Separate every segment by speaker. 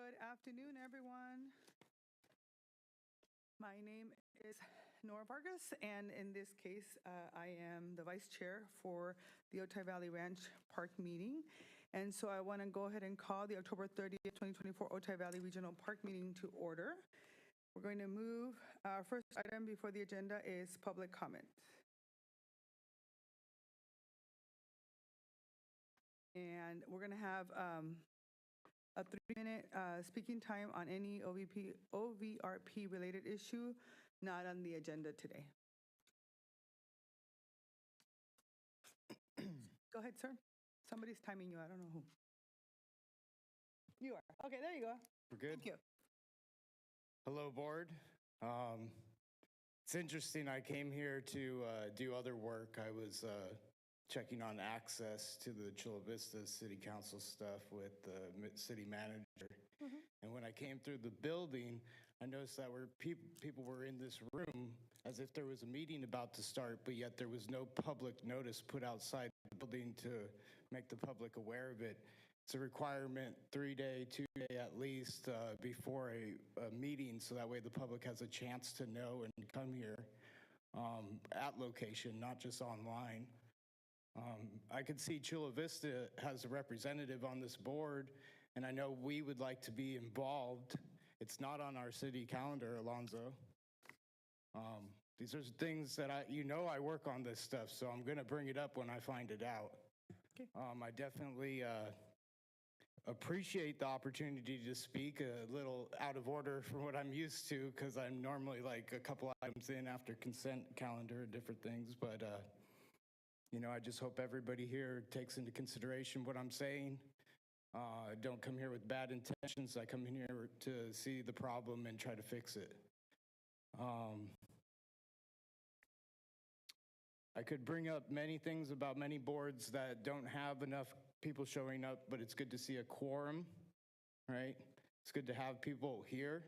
Speaker 1: Good afternoon, everyone. My name is Nora Vargas, and in this case, I am the vice chair for the Otay Valley Ranch Park meeting. And so I want to go ahead and call the October 30th, 2024 Otay Valley Regional Park meeting to order. We're going to move, our first item before the agenda is public comment. And we're going to have a 3-minute speaking time on any OVRP related issue not on the agenda today. Go ahead, sir. Somebody's timing you. I don't know who. You are. Okay, there you go.
Speaker 2: We're good?
Speaker 1: Thank you.
Speaker 2: Hello, board. It's interesting. I came here to do other work. I was checking on access to the Chula Vista City Council stuff with the city manager. Mm-hmm. And when I came through the building, I noticed that people were in this room as if there was a meeting about to start, but yet there was no public notice put outside the building to make the public aware of it. It's a requirement 3-day, 2-day at least before a meeting, so that way the public has a chance to know and come here at location, not just online. I could see Chula Vista has a representative on this board, and I know we would like to be involved. It's not on our city calendar, Alonzo. These are things that I work on this stuff, so I'm going to bring it up when I find it out. Okay. I definitely appreciate the opportunity to speak, a little out of order from what I'm used to, because I'm normally like a couple items in after consent calendar and different things, but I just hope everybody here takes into consideration what I'm saying. I don't come here with bad intentions. I come in here to see the problem and try to fix it. I could bring up many things about many boards that don't have enough people showing up, but it's good to see a quorum, right? It's good to have people here.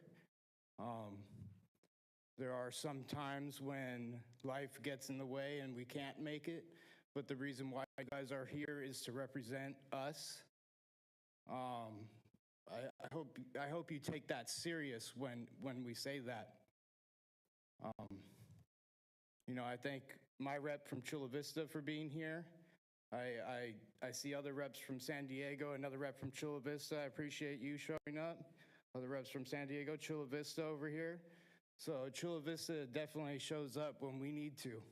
Speaker 2: There are some times when life gets in the way and we can't make it, but the reason why you guys are here is to represent us. I hope you take that serious when we say that. I thank my rep from Chula Vista for being here. I see other reps from San Diego, another rep from Chula Vista. I appreciate you showing up. Other reps from San Diego, Chula Vista over here. So Chula Vista definitely shows up when we need to.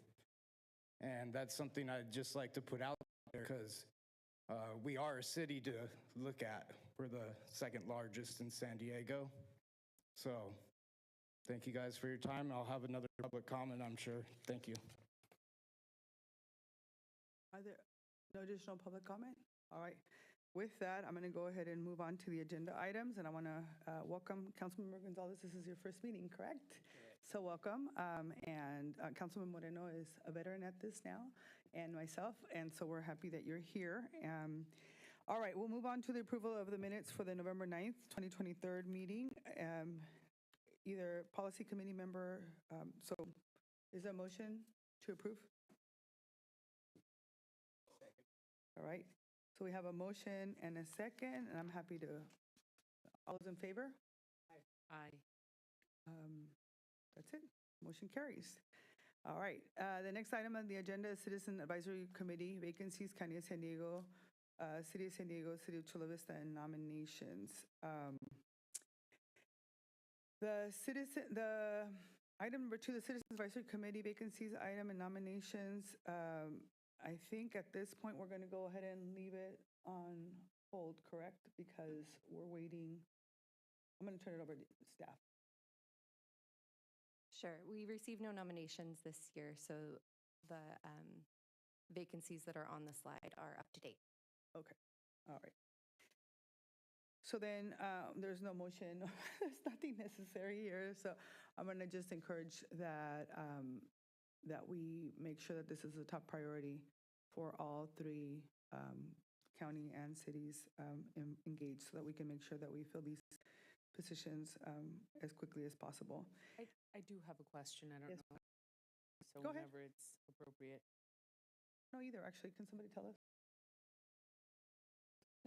Speaker 2: And that's something I'd just like to put out there because we are a city to look at. We're the second largest in San Diego. So thank you guys for your time. I'll have another public comment, I'm sure. Thank you.
Speaker 1: Are there no additional public comment? All right. With that, I'm going to go ahead and move on to the agenda items, and I want to welcome Councilmember Gonzalez. This is your first meeting, correct? So welcome. And Councilman Moreno is a veteran at this now, and myself, and so we're happy that you're here. All right, we'll move on to the approval of the minutes for the November 9th, 2023 meeting. Either policy committee member, so is there a motion to approve? All right. So we have a motion and a second, and I'm happy to, all those in favor?
Speaker 3: Aye.
Speaker 1: That's it. Motion carries. All right. The next item on the agenda is Citizen Advisory Committee, vacancies, County of San Diego, City of San Diego, City of Chula Vista, and nominations. The item number 2, the Citizen Advisory Committee, vacancies, item, and nominations. I think at this point, we're going to go ahead and leave it on hold, correct? Because we're waiting. I'm going to turn it over to staff.
Speaker 4: Sure. We received no nominations this year, so the vacancies that are on the slide are up to date. Okay.
Speaker 1: All right. So then there's no motion. There's nothing necessary here. So I'm going to just encourage that that we make sure that this is a top priority for all 3 county and cities engaged, so that we can make sure that we fill these positions as quickly as possible.
Speaker 3: I do have a question. I don't know. So
Speaker 1: Go
Speaker 3: whenever
Speaker 1: ahead.
Speaker 3: it's appropriate.
Speaker 1: No, either. Actually, can somebody tell us?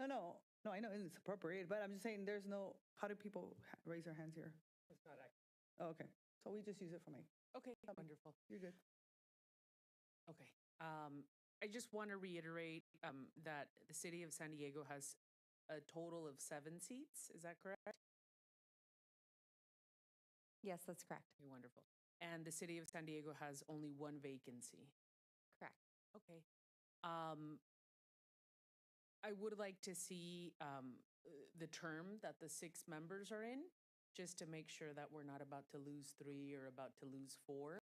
Speaker 1: No, I know it's appropriate, but I'm just saying there's no, how do people raise their hands here?
Speaker 3: It's not accurate.
Speaker 1: Oh, okay, so we just use it for Mike.
Speaker 3: Okay, wonderful.
Speaker 1: You're good.
Speaker 3: Okay. I just want to reiterate that the city of San Diego has a total of 7 seats. Is that correct?
Speaker 4: Yes, that's correct.
Speaker 3: Okay, wonderful. And the city of San Diego has only 1 vacancy.
Speaker 4: Correct.
Speaker 3: Okay. I would like to see the term that the 6 members are in, just to make sure that we're not about to lose 3 or about to lose 4.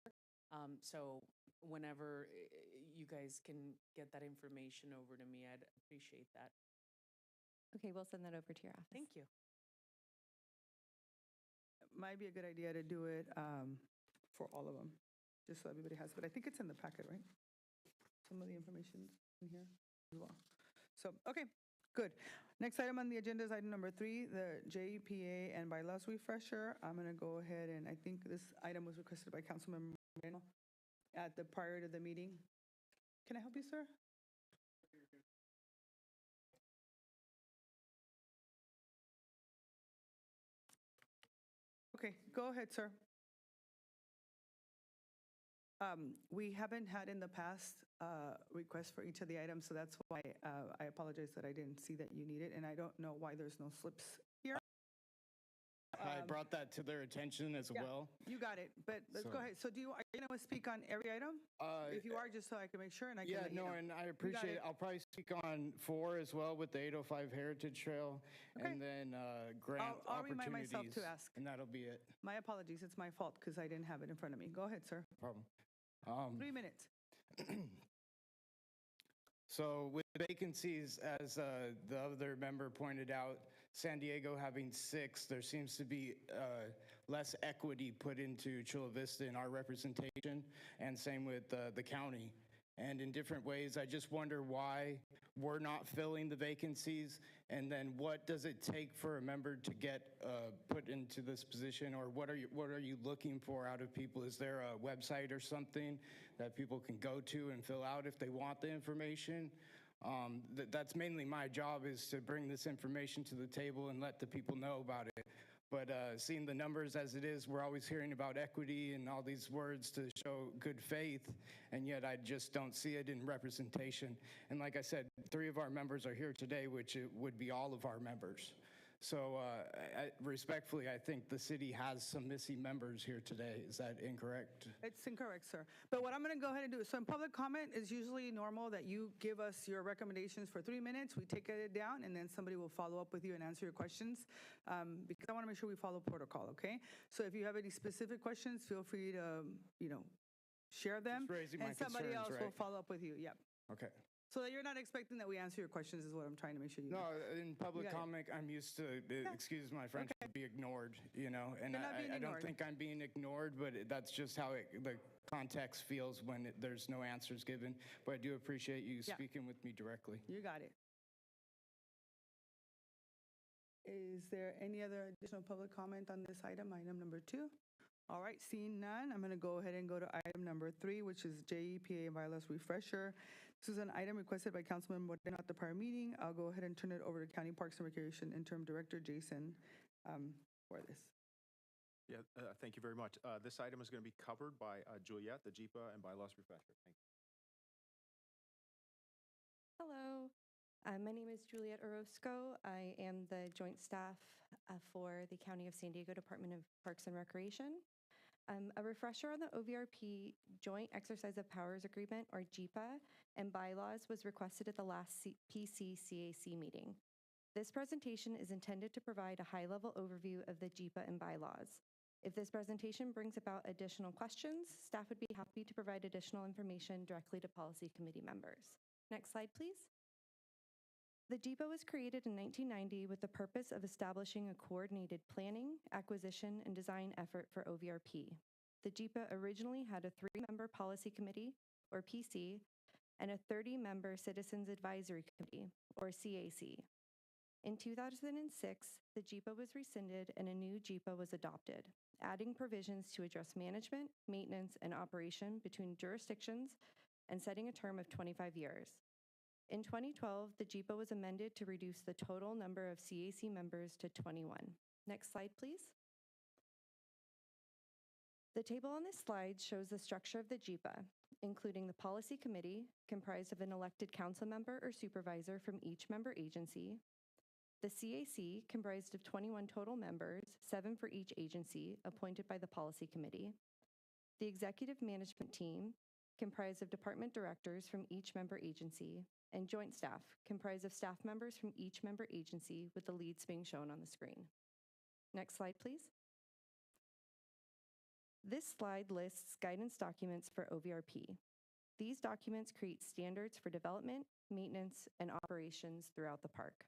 Speaker 3: So whenever you guys can get that information over to me, I'd appreciate that.
Speaker 4: Okay, we'll send that over to your office.
Speaker 3: Thank you.
Speaker 1: Might be a good idea to do it for all of them, just so everybody has, but I think it's in the packet, right? Some of the information's in here as well. So, okay, good. Next item on the agenda is item number 3, the JPA and bylaws refresher. I'm going to go ahead and I think this item was requested by Councilmember Moreno at the prior to the meeting. Can I help you, sir? Okay, go ahead, sir. We haven't had in the past requests for each of the items, so that's why I apologize that I didn't see that you need it, and I don't know why there's no slips here.
Speaker 2: I brought that to their attention as
Speaker 1: Yeah.
Speaker 2: well.
Speaker 1: You got it, but let's go
Speaker 2: So-
Speaker 1: ahead. So are you going to speak on every item? If you are, just so I can make sure and I can
Speaker 2: Yeah,
Speaker 1: let you
Speaker 2: no,
Speaker 1: know.
Speaker 2: and I appreciate it. I'll probably speak on 4 as well with the 805 Heritage Trail,
Speaker 1: Okay.
Speaker 2: and then grant
Speaker 1: I'll remind
Speaker 2: opportunities.
Speaker 1: myself to ask.
Speaker 2: And that'll be it.
Speaker 1: My apologies, it's my fault because I didn't have it in front of me. Go ahead, sir.
Speaker 2: No problem.
Speaker 1: 3 minutes.
Speaker 2: So with vacancies, as the other member pointed out, San Diego having 6, there seems to be less equity put into Chula Vista in our representation, and same with the county. And in different ways, I just wonder why we're not filling the vacancies, and then what does it take for a member to get put into this position, or what are you looking for out of people? Is there a website or something that people can go to and fill out if they want the information? That's mainly my job, is to bring this information to the table and let the people know about it. But seeing the numbers as it is, we're always hearing about equity and all these words to show good faith, and yet I just don't see it in representation. And like I said, 3 of our members are here today, which it would be all of our members. So respectfully, I think the city has some missing members here today. Is that incorrect?
Speaker 1: It's incorrect, sir. But what I'm going to go ahead and do, so in public comment, it's usually normal that you give us your recommendations for 3 minutes, we take it down, and then somebody will follow up with you and answer your questions, because I want to make sure we follow protocol, okay? So if you have any specific questions, feel free to, share them,
Speaker 2: Just raising my
Speaker 1: and somebody
Speaker 2: concerns,
Speaker 1: else will
Speaker 2: right?
Speaker 1: follow up with you, yeah.
Speaker 2: Okay.
Speaker 1: So that you're not expecting that we answer your questions is what I'm trying to make sure you know.
Speaker 2: No, in public
Speaker 1: got it.
Speaker 2: comment, I'm used to, excuse my French, to be ignored, and
Speaker 1: You're not being
Speaker 2: I don't
Speaker 1: ignored.
Speaker 2: think I'm being ignored, but that's just how the context feels when there's no answers given. But I do appreciate you
Speaker 1: Yeah.
Speaker 2: speaking with me directly.
Speaker 1: You got it. Is there any other additional public comment on this item number 2? All right, seeing none, I'm going to go ahead and go to item number 3, which is JEPA and bylaws refresher. This is an item requested by Councilman Moreno at the prior meeting. I'll go ahead and turn it over to County Parks and Recreation Interim Director Jason for this.
Speaker 5: Yeah, thank you very much. This item is going to be covered by Juliet, the JEPA and bylaws refresher. Thank you.
Speaker 4: Hello, my name is Juliet Orozco. I am the joint staff for the County of San Diego Department of Parks and Recreation. A refresher on the OVRP Joint Exercise of Powers Agreement, or JEPA, and bylaws was requested at the last PC-CAC meeting. This presentation is intended to provide a high-level overview of the JEPA and bylaws. If this presentation brings about additional questions, staff would be happy to provide additional information directly to policy committee members. Next slide, please. The JEPA was created in 1990 with the purpose of establishing a coordinated planning, acquisition, and design effort for OVRP. The JEPA originally had a 3-member policy committee, or PC, and a 30-member Citizens Advisory Committee, or CAC. In 2006, the JEPA was rescinded and a new JEPA was adopted, adding provisions to address management, maintenance, and operation between jurisdictions and setting a term of 25 years. In 2012, the JIPA was amended to reduce the total number of CAC members to 21. Next slide, please. The table on this slide shows the structure of the JIPA, including the policy committee, comprised of an elected council member or supervisor from each member agency, the CAC, comprised of 21 total members, 7 for each agency, appointed by the policy committee, the executive management team, comprised of department directors from each member agency, and joint staff, comprised of staff members from each member agency, with the leads being shown on the screen. Next slide, please. This slide lists guidance documents for OVRP. These documents create standards for development, maintenance, and operations throughout the park.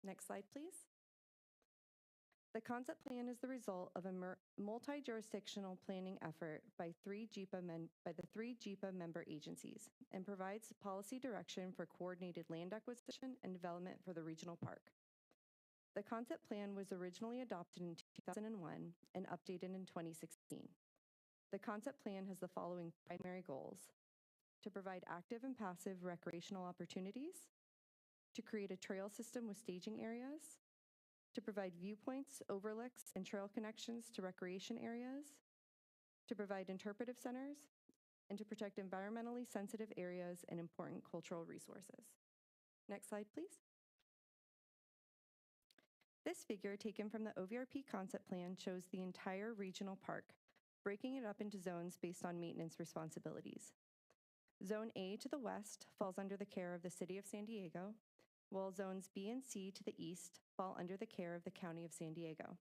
Speaker 4: Next slide, please. The concept plan is the result of a multi-jurisdictional planning effort by the three JIPA member agencies and provides policy direction for coordinated land acquisition and development for the regional park. The concept plan was originally adopted in 2001 and updated in 2016. The concept plan has the following primary goals: to provide active and passive recreational opportunities, to create a trail system with staging areas, to provide viewpoints, overlooks, and trail connections to recreation areas, to provide interpretive centers, and to protect environmentally sensitive areas and important cultural resources. Next slide, please. This figure, taken from the OVRP concept plan, shows the entire regional park, breaking it up into zones based on maintenance responsibilities. Zone A to the west falls under the care of the City of San Diego, while zones B and C to the east fall under the care of the County of San Diego.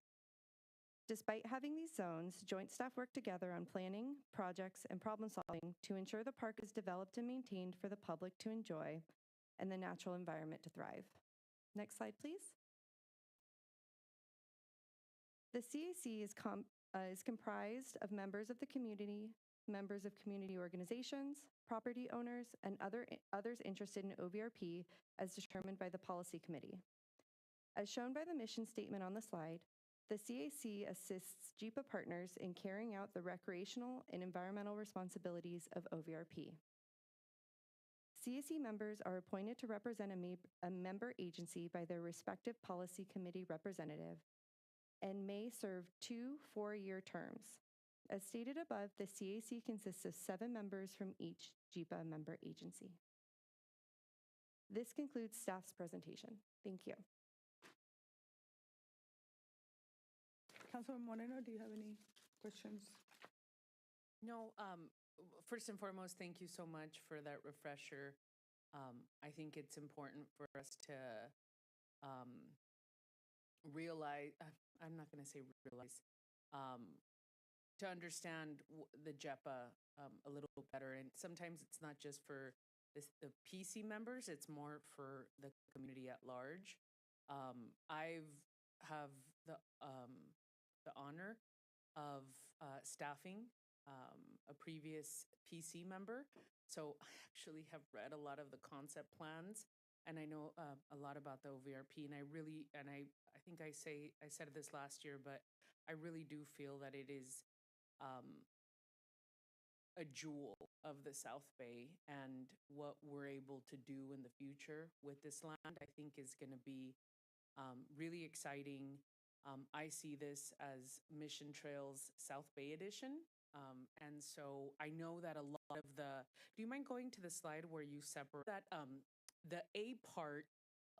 Speaker 4: Despite having these zones, joint staff work together on planning, projects, and problem solving to ensure the park is developed and maintained for the public to enjoy and the natural environment to thrive. Next slide, please. The CAC is comprised of members of the community, members of community organizations, property owners, and others interested in OVRP as determined by the policy committee. As shown by the mission statement on the slide, the CAC assists JIPA partners in carrying out the recreational and environmental responsibilities of OVRP. CAC members are appointed to represent a member agency by their respective policy committee representative and may serve 2 4-year terms. As stated above, the CAC consists of 7 members from each JIPA member agency. This concludes staff's presentation. Thank you.
Speaker 1: Councilman Moreno, do you have any questions?
Speaker 3: No, first and foremost, thank you so much for that refresher. I think it's important for us to realize, I'm not going to say realize, to understand the JEPA a little better. And sometimes it's not just for the PC members, it's more for the community at large. I have the honor of staffing a previous PC member. So I actually have read a lot of the concept plans, and I know a lot about the OVRP, and I think I said this last year, but I really do feel that it is a jewel of the South Bay, and what we're able to do in the future with this land, I think is going to be really exciting. I see this as Mission Trails South Bay Edition. And so I know that a lot of do you mind going to the slide where you separate that? The A part,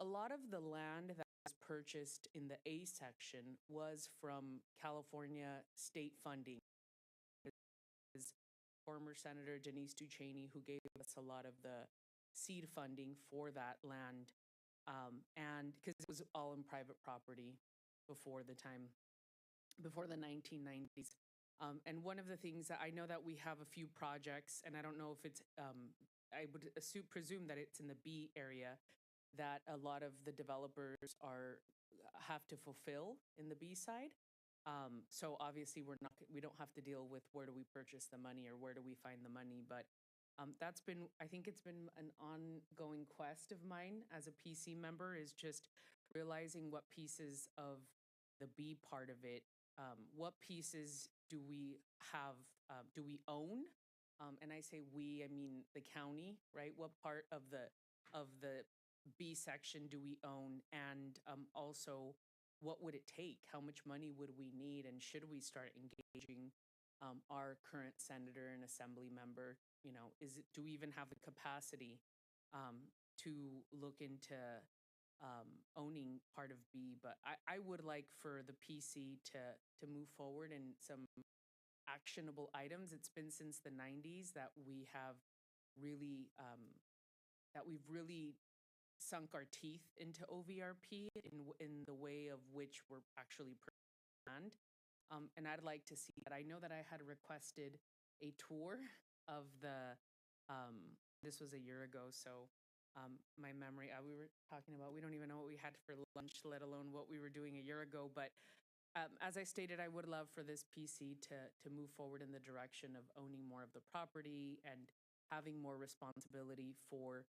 Speaker 3: a lot of the land that was purchased in the A section was from California state funding. Former Senator Denise Ducheney, who gave us a lot of the seed funding for that land. And because it was all in private property before the 1990s. And one of the things that I know that we have a few projects, and I don't know if it's, I would presume that it's in the B area, that a lot of the developers have to fulfill in the B side. So obviously we don't have to deal with where do we purchase the money or where do we find the money, but I think it's been an ongoing quest of mine as a PC member, is just realizing what pieces of the B part of it, what pieces do we have, do we own? And I say we, I mean the county, right? What part of the of the B section do we own? And also, what would it take? How much money would we need? And should we start engaging our current senator and assembly member? You know, do we even have the capacity to look into owning part of B? But I would like for the PC to move forward in some actionable items. It's been since the 90s that we have really that we've really sunk our teeth into OVRP in the way of which we're actually planned. And I'd like to see that. I know that I had requested a tour of the, this was a year ago, so my memory, we were talking about, we don't even know what we had for lunch, let alone what we were doing a year ago. But as I stated, I would love for this PC to move forward in the direction of owning more of the property and having more responsibility for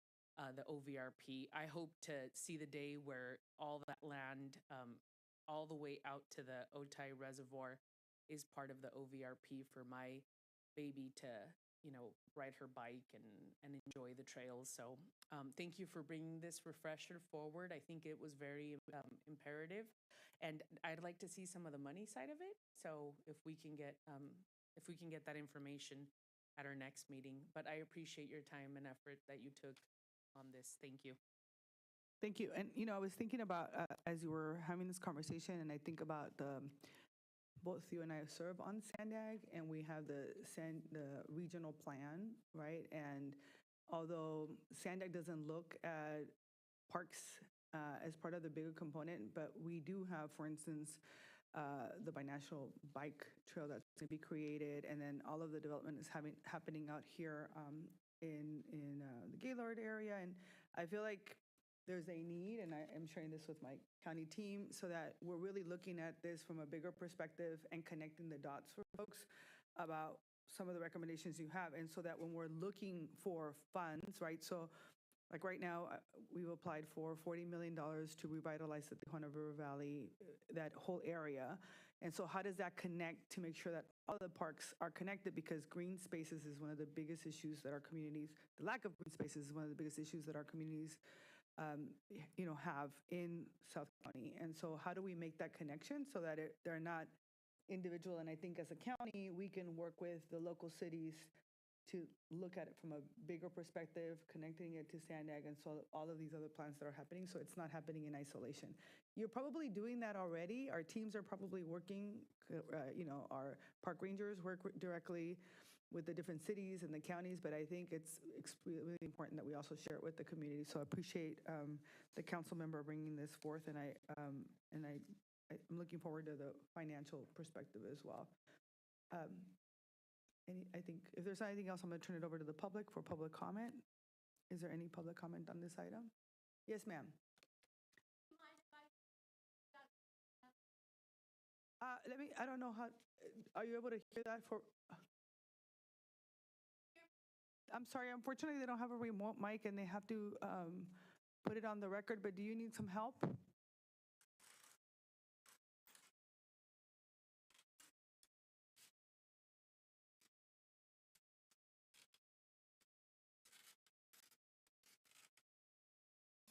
Speaker 3: the OVRP. I hope to see the day where all that land, all the way out to the Otay Reservoir, is part of the OVRP for my baby to, you know, ride her bike and enjoy the trails. So thank you for bringing this refresher forward. I think it was very imperative, and I'd like to see some of the money side of it. So if we can get that information at our next meeting. But I appreciate your time and effort that you took on this. Thank you.
Speaker 1: Thank you. And, I was thinking about, as you were having this conversation, and I think about both you and I serve on Sandag, and we have the regional plan, right? And although Sandag doesn't look at parks as part of the bigger component, but we do have, for instance, the binational bike trail that's going to be created, and then all of the development is happening out here in the Gaylord area. And I feel like there's a need, and I am sharing this with my county team, so that we're really looking at this from a bigger perspective and connecting the dots for folks about some of the recommendations you have. And so that when we're looking for funds, right? So like right now, we've applied for $40 million to revitalize the Tijuana River Valley, that whole area. And so how does that connect to make sure that all the parks are connected? Because green spaces is one of the biggest issues that our communities, the lack of green spaces is one of the biggest issues that our communities have in South County. And so how do we make that connection so that they're not individual? And I think as a county, we can work with the local cities to look at it from a bigger perspective, connecting it to Sandag and so all of these other plans that are happening, so it's not happening in isolation. You're probably doing that already. Our teams are probably working, our park rangers work directly with the different cities and the counties, but I think it's really important that we also share it with the community. So I appreciate the council member bringing this forth, and I'm looking forward to the financial perspective as well. I think if there's anything else, I'm going to turn it over to the public for public comment. Is there any public comment on this item? Yes, ma'am. I don't know how, are you able to hear that I'm sorry, unfortunately, they don't have a remote mic and they have to put it on the record, but do you need some help?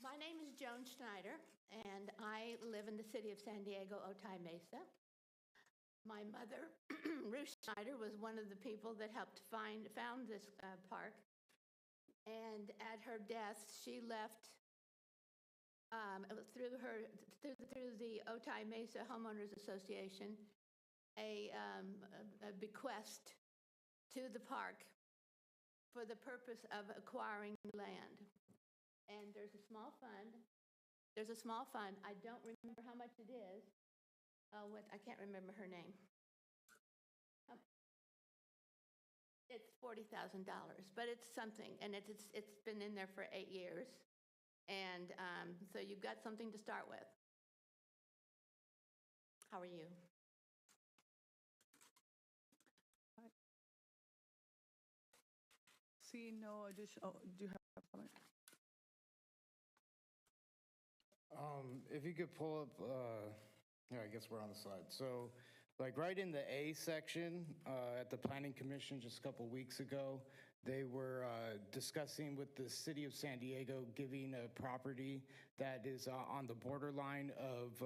Speaker 6: My name is Joan Schneider, and I live in the city of San Diego, Otay Mesa. My mother, Ruth Schneider, was one of the people that helped found this park. And at her death, she left through the Otay Mesa Homeowners Association a bequest to the park for the purpose of acquiring land. And there's a small fund. I don't remember how much it is. I can't remember her name. It's $40,000, but it's something, and it's been in there for 8 years, and so you've got something to start with. How are you?
Speaker 1: See no additional. Do you have a comment?
Speaker 2: If you could pull up, I guess we're on the slide. So, like right in the A section at the Planning Commission just a couple weeks ago, They were discussing with the city of San Diego giving a property that is on the borderline of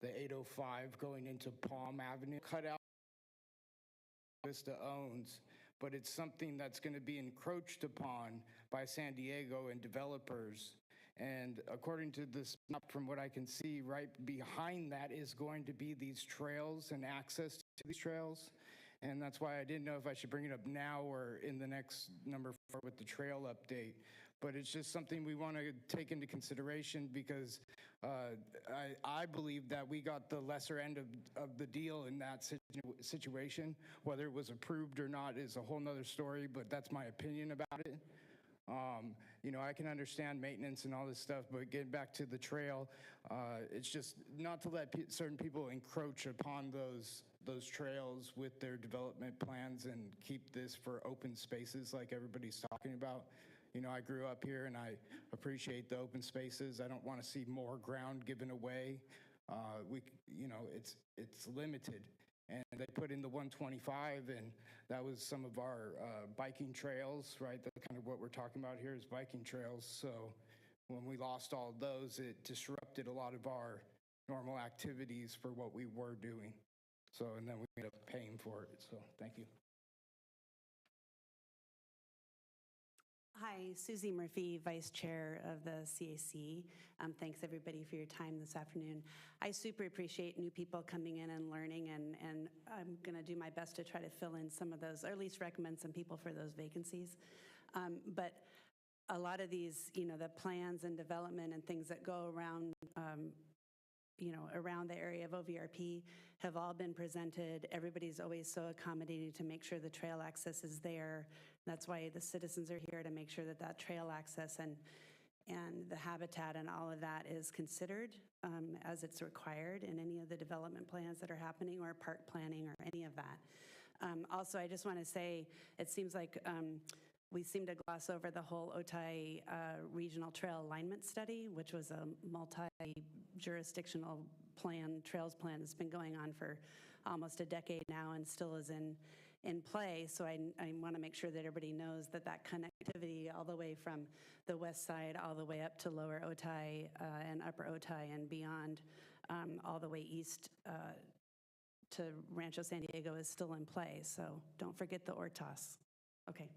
Speaker 2: the 805 going into Palm Avenue, cut out Vista owns, but it's something that's going to be encroached upon by San Diego and developers. And according to this map, from what I can see, right behind that is going to be these trails and access to these trails. And that's why I didn't know if I should bring it up now or in the next number 4 with the trail update. But it's just something we want to take into consideration because I believe that we got the lesser end of the deal in that situation. Whether it was approved or not is a whole nother story, but that's my opinion about it. You know, I can understand maintenance and all this stuff, but getting back to the trail, it's just not to let certain people encroach upon those trails with their development plans and keep this for open spaces like everybody's talking about. You know, I grew up here and I appreciate the open spaces. I don't want to see more ground given away. You know, it's limited. And they put in the 125, and that was some of our biking trails, right? That's kind of what we're talking about here is biking trails. So when we lost all of those, it disrupted a lot of our normal activities for what we were doing. So, and then we ended up paying for it. So thank you.
Speaker 7: Hi, Susie Murphy, Vice Chair of the CAC. Thanks everybody for your time this afternoon. I super appreciate new people coming in and learning, and I'm gonna do my best to try to fill in some of those, or at least recommend some people for those vacancies. But a lot of these, you know, the plans and development and things that go around, you know, around the area of OVRP have all been presented. Everybody's always so accommodating to make sure the trail access is there. That's why the citizens are here to make sure that that trail access and the habitat and all of that is considered as it's required in any of the development plans that are happening or park planning or any of that. Also, I just want to say, it seems like we seem to gloss over the whole Otay Regional Trail Alignment Study, which was a multi-jurisdictional plan, trails plan that's been going on for almost a decade now and still is in play. So I want to make sure that everybody knows that that connectivity all the way from the west side all the way up to lower Otay and upper Otay and beyond, all the way east to Rancho San Diego is still in play. So don't forget the ORTAS. Okay.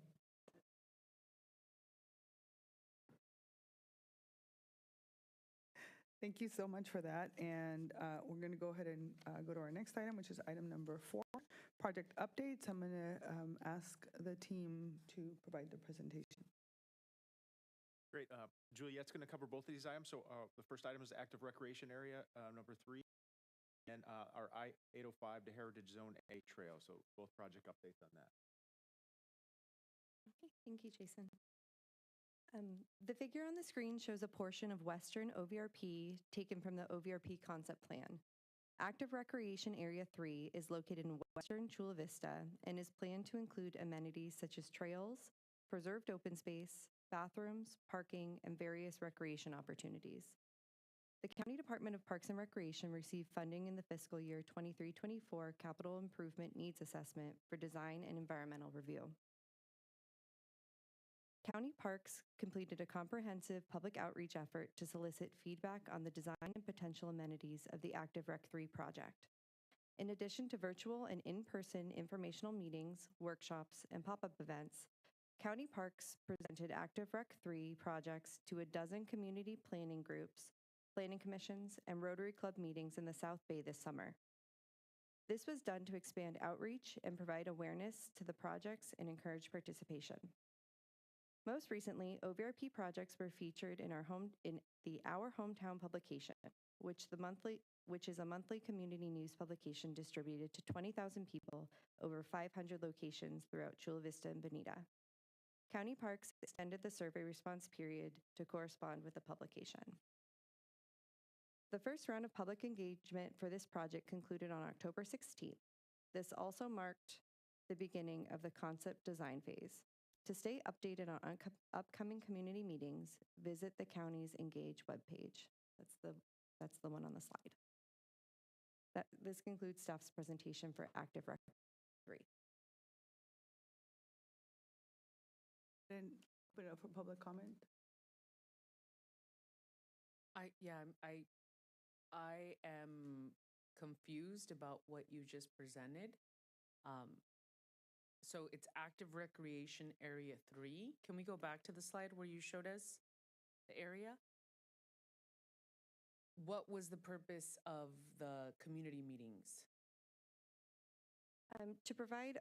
Speaker 1: Thank you so much for that. And we're going to go ahead and go to our next item, which is item number 4, project updates. I'm going to ask the team to provide the presentation.
Speaker 5: Great. Juliette's going to cover both of these items. So the first item is active recreation area, number 3, and our I-805 to Heritage Zone A trail. So both project updates on that.
Speaker 4: Okay, thank you, Jason. The figure on the screen shows a portion of Western OVRP taken from the OVRP concept plan. Active Recreation Area 3 is located in Western Chula Vista and is planned to include amenities such as trails, preserved open space, bathrooms, parking, and various recreation opportunities. The County Department of Parks and Recreation received funding in the fiscal year 23-24 Capital Improvement Needs Assessment for design and environmental review. County Parks completed a comprehensive public outreach effort to solicit feedback on the design and potential amenities of the Active Rec 3 project. In addition to virtual and in-person informational meetings, workshops, and pop-up events, County Parks presented Active Rec 3 projects to a dozen community planning groups, planning commissions, and Rotary Club meetings in the South Bay this summer. This was done to expand outreach and provide awareness to the projects and encourage participation. Most recently, OVRP projects were featured in the Our Hometown publication, which is a monthly community news publication distributed to 20,000 people over 500 locations throughout Chula Vista and Bonita. County Parks extended the survey response period to correspond with the publication. The first round of public engagement for this project concluded on October 16th. This also marked the beginning of the concept design phase. To stay updated on upcoming community meetings, visit the county's Engage webpage. That's the one on the slide. This concludes staff's presentation for Active Rec 3.
Speaker 1: And open it up for public comment.
Speaker 3: I am confused about what you just presented. So it's active recreation area 3. Can we go back to the slide where you showed us the area? What was the purpose of the community meetings?
Speaker 4: To provide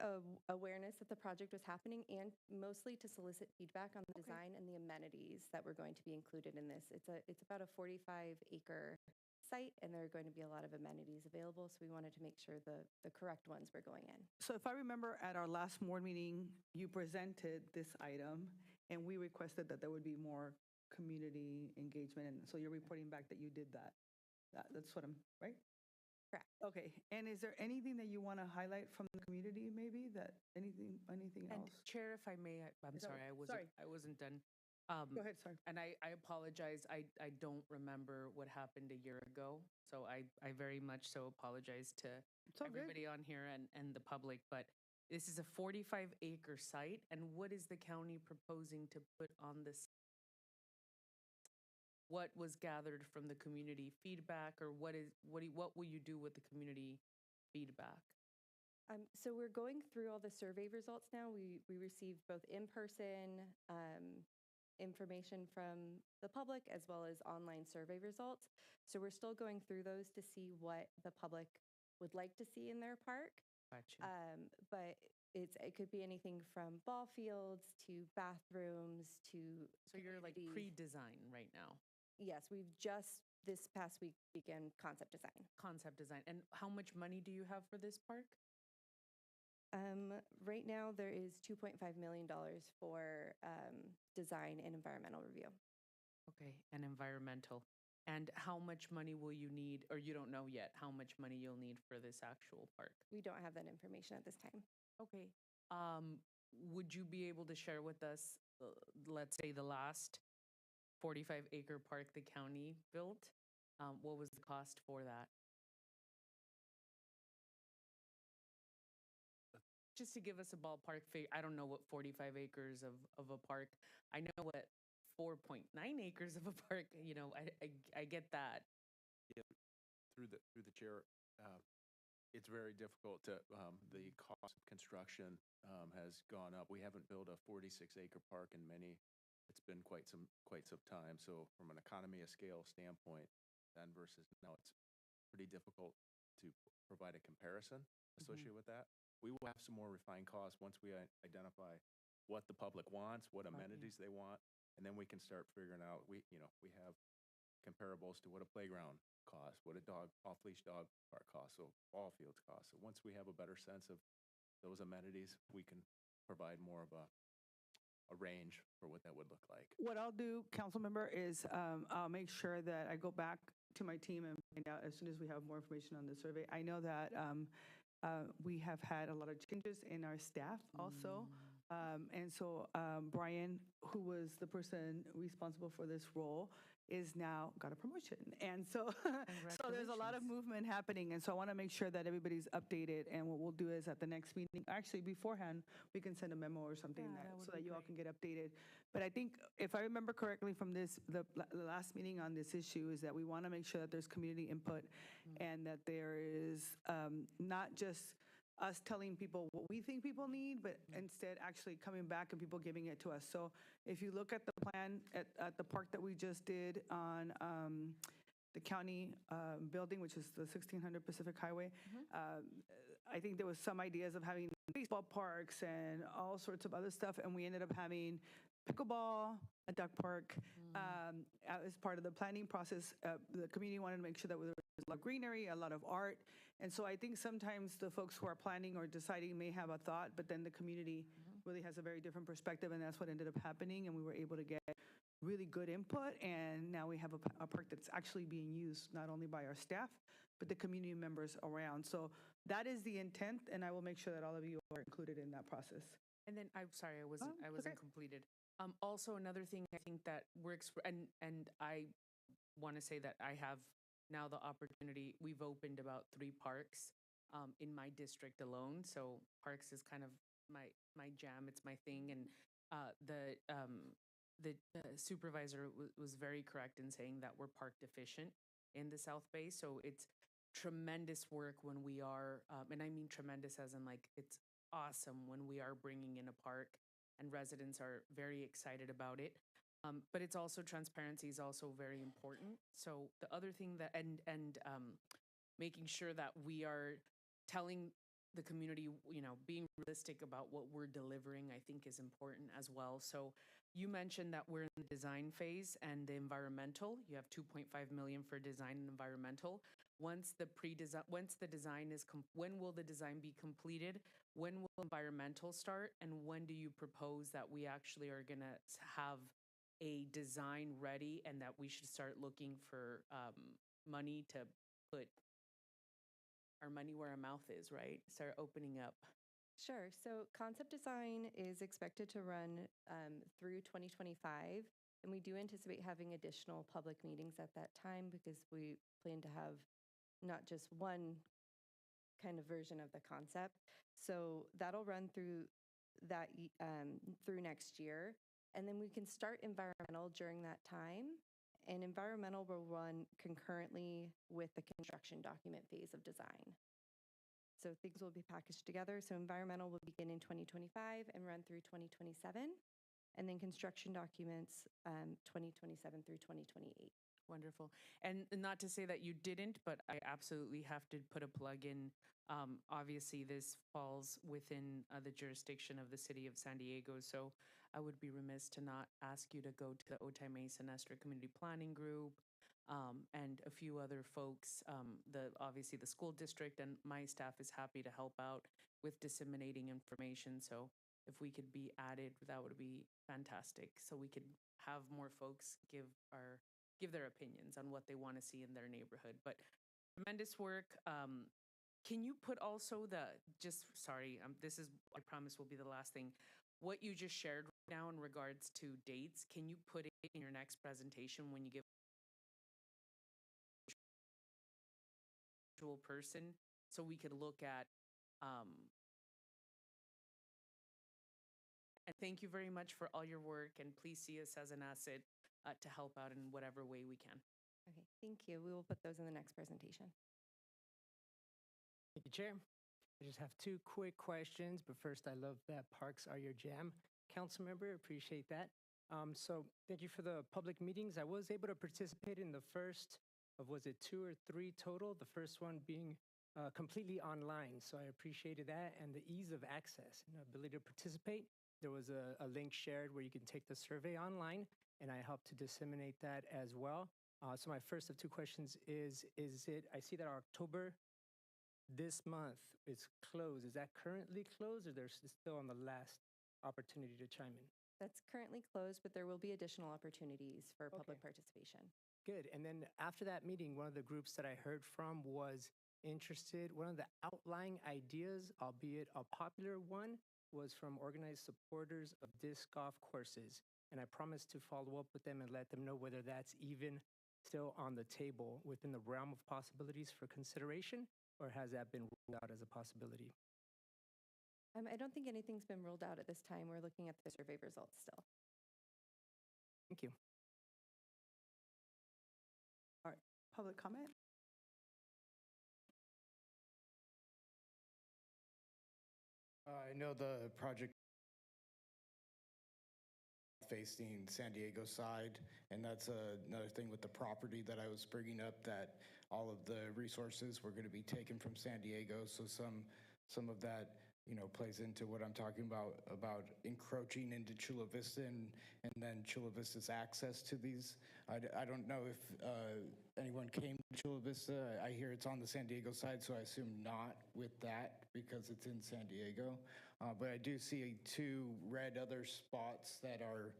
Speaker 4: awareness that the project was happening and mostly to solicit feedback on the design and the amenities that were going to be included in this. It's about a 45-acre site, and there are going to be a lot of amenities available, so we wanted to make sure the correct ones were going in.
Speaker 1: So if I remember at our last board meeting, you presented this item and we requested that there would be more community engagement. And so you're reporting back that you did that. That's what I'm, right?
Speaker 4: Correct.
Speaker 1: Okay. And is there anything that you want to highlight from the community maybe that anything
Speaker 3: And
Speaker 1: else?
Speaker 3: Chair, if I may, I'm
Speaker 1: Is that-
Speaker 3: sorry,
Speaker 1: sorry.
Speaker 3: I wasn't done.
Speaker 1: Go ahead, sorry.
Speaker 3: And I apologize, I don't remember what happened a year ago, so I very much so apologize to
Speaker 1: It's all good.
Speaker 3: everybody on here and the public, but this is a 45-acre site, and what is the county proposing to put on this? What was gathered from the community feedback, or what will you do with the community feedback?
Speaker 4: So we're going through all the survey results now. We received both in-person information from the public as well as online survey results. So we're still going through those to see what the public would like to see in their park.
Speaker 3: Gotcha.
Speaker 4: But it could be anything from ball fields to bathrooms to.
Speaker 3: So you're like
Speaker 4: community-
Speaker 3: pre-design right now,
Speaker 4: Yes, we've just this past week began concept design.
Speaker 3: concept design. And how much money do you have for this park?
Speaker 4: Right now, there is $2.5 million for design and environmental review.
Speaker 3: Okay, and environmental. And how much money will you need, or you don't know yet how much money you'll need for this actual park?
Speaker 4: We don't have that information at this time.
Speaker 3: Okay. Would you be able to share with us, let's say, the last 45-acre park the county built? What was the cost for that? Just to give us a ballpark figure, I don't know what 45 acres of a park. I know what 4.9 acres of a park. You know, I get that.
Speaker 5: Through the chair, it's very difficult to, the cost of construction has gone up. We haven't built a 46-acre park in it's been quite some time. So from an economy of scale standpoint, then versus now, it's pretty difficult to provide a comparison associated with that. We will have some more refined costs once we identify what the public wants, what amenities they want, and then we can start figuring out, we have comparables to what a playground costs, what a off-leash dog park costs, so ball fields costs. So once we have a better sense of those amenities, we can provide more of a range for what that would look like.
Speaker 1: What I'll do, council member, is I'll make sure that I go back to my team and find out as soon as we have more information on the survey. I know that we have had a lot of changes in our staff also. And so Brian, who was the person responsible for this role, is now got a promotion. And so, so there's a lot of movement happening. And so I want to make sure that everybody's updated. And what we'll do is at the next meeting, actually beforehand, we can send a memo or something so that you all can get updated. But I think if I remember correctly from the last meeting on this issue is that we want to make sure that there's community input and that there is not just us telling people what we think people need, but instead actually coming back and people giving it to us. So if you look at the plan at the park that we just did on the county building, which is the 1600 Pacific Highway, I think there was some ideas of having baseball parks and all sorts of other stuff, and we ended up having pickleball, a duck park. As part of the planning process, the community wanted to make sure that there was a lot of greenery, a lot of art. And so I think sometimes the folks who are planning or deciding may have a thought, but then the community really has a very different perspective, and that's what ended up happening. And we were able to get really good input, and now we have a park that's actually being used not only by our staff, but the community members around. So that is the intent, and I will make sure that all of you are included in that process.
Speaker 3: And then I'm sorry, I wasn't
Speaker 1: okay.
Speaker 3: completed. Also, another thing I think that works for, and I want to say that I have now the opportunity. We've opened about 3 parks in my district alone. So parks is kind of my jam. It's my thing, and The supervisor was very correct in saying that we're park deficient in the South Bay. So it's tremendous work when we are, and I mean tremendous as in like it's awesome when we are bringing in a park and residents are very excited about it. But it's also transparency is also very important. So the other thing that and making sure that we are telling the community, you know, being realistic about what we're delivering, I think is important as well. So you mentioned that we're in the design phase and the environmental, you have 2.5 million for design and environmental. Once the design is, when will the design be completed? When will environmental start? And when do you propose that we actually are gonna have a design ready and that we should start looking for money to put our money where our mouth is, right? Start opening up.
Speaker 4: Sure. So concept design is expected to run through 2025, and we do anticipate having additional public meetings at that time because we plan to have not just one kind of version of the concept. So that'll run through through next year, and then we can start environmental during that time. And environmental will run concurrently with the construction document phase of design. So things will be packaged together. So environmental will begin in 2025 and run through 2027. And then construction documents 2027 through 2028.
Speaker 3: Wonderful. And not to say that you didn't, but I absolutely have to put a plug in. Obviously, this falls within the jurisdiction of the city of San Diego. So I would be remiss to not ask you to go to the Otay Mesa Nestor Community Planning Group and a few other folks. Obviously, the school district and my staff is happy to help out with disseminating information. So if we could be added, that would be fantastic. So we could have more folks give their opinions on what they want to see in their neighborhood. But tremendous work. Can you put also this is, I promise will be the last thing. What you just shared right now in regards to dates, can you put it in your next presentation when you give a person so we could look at, and thank you very much for all your work and please see us as an asset to help out in whatever way we can.
Speaker 4: Okay, thank you. We will put those in the next presentation.
Speaker 8: Thank you, Chair. I just have two quick questions, but first, I love that parks are your jam. Council member, appreciate that. So thank you for the public meetings. I was able to participate in the first of, was it 2 or 3 total? The first one being completely online. So I appreciated that and the ease of access and ability to participate. There was a link shared where you can take the survey online, and I helped to disseminate that as well. So my first of 2 questions is it, I see that October this month is closed. Is that currently closed or there's still on the last opportunity to chime in?
Speaker 4: That's currently closed, but there will be additional opportunities for public
Speaker 8: Okay.
Speaker 4: participation.
Speaker 8: Good. And then after that meeting, one of the groups that I heard from was interested. One of the outlying ideas, albeit a popular one, was from organized supporters of disc golf courses. And I promised to follow up with them and let them know whether that's even still on the table within the realm of possibilities for consideration, or has that been ruled out as a possibility?
Speaker 4: I don't think anything's been ruled out at this time. We're looking at the survey results still.
Speaker 8: Thank you.
Speaker 1: All right, public comment?
Speaker 2: I know the project facing San Diego side, and that's another thing with the property that I was bringing up, that all of the resources were going to be taken from San Diego. So some of that, you know, plays into what I'm talking about encroaching into Chula Vista and then Chula Vista's access to these. I don't know if anyone came to Chula Vista. I hear it's on the San Diego side, so I assume not with that because it's in San Diego. But I do see 2 red other spots that are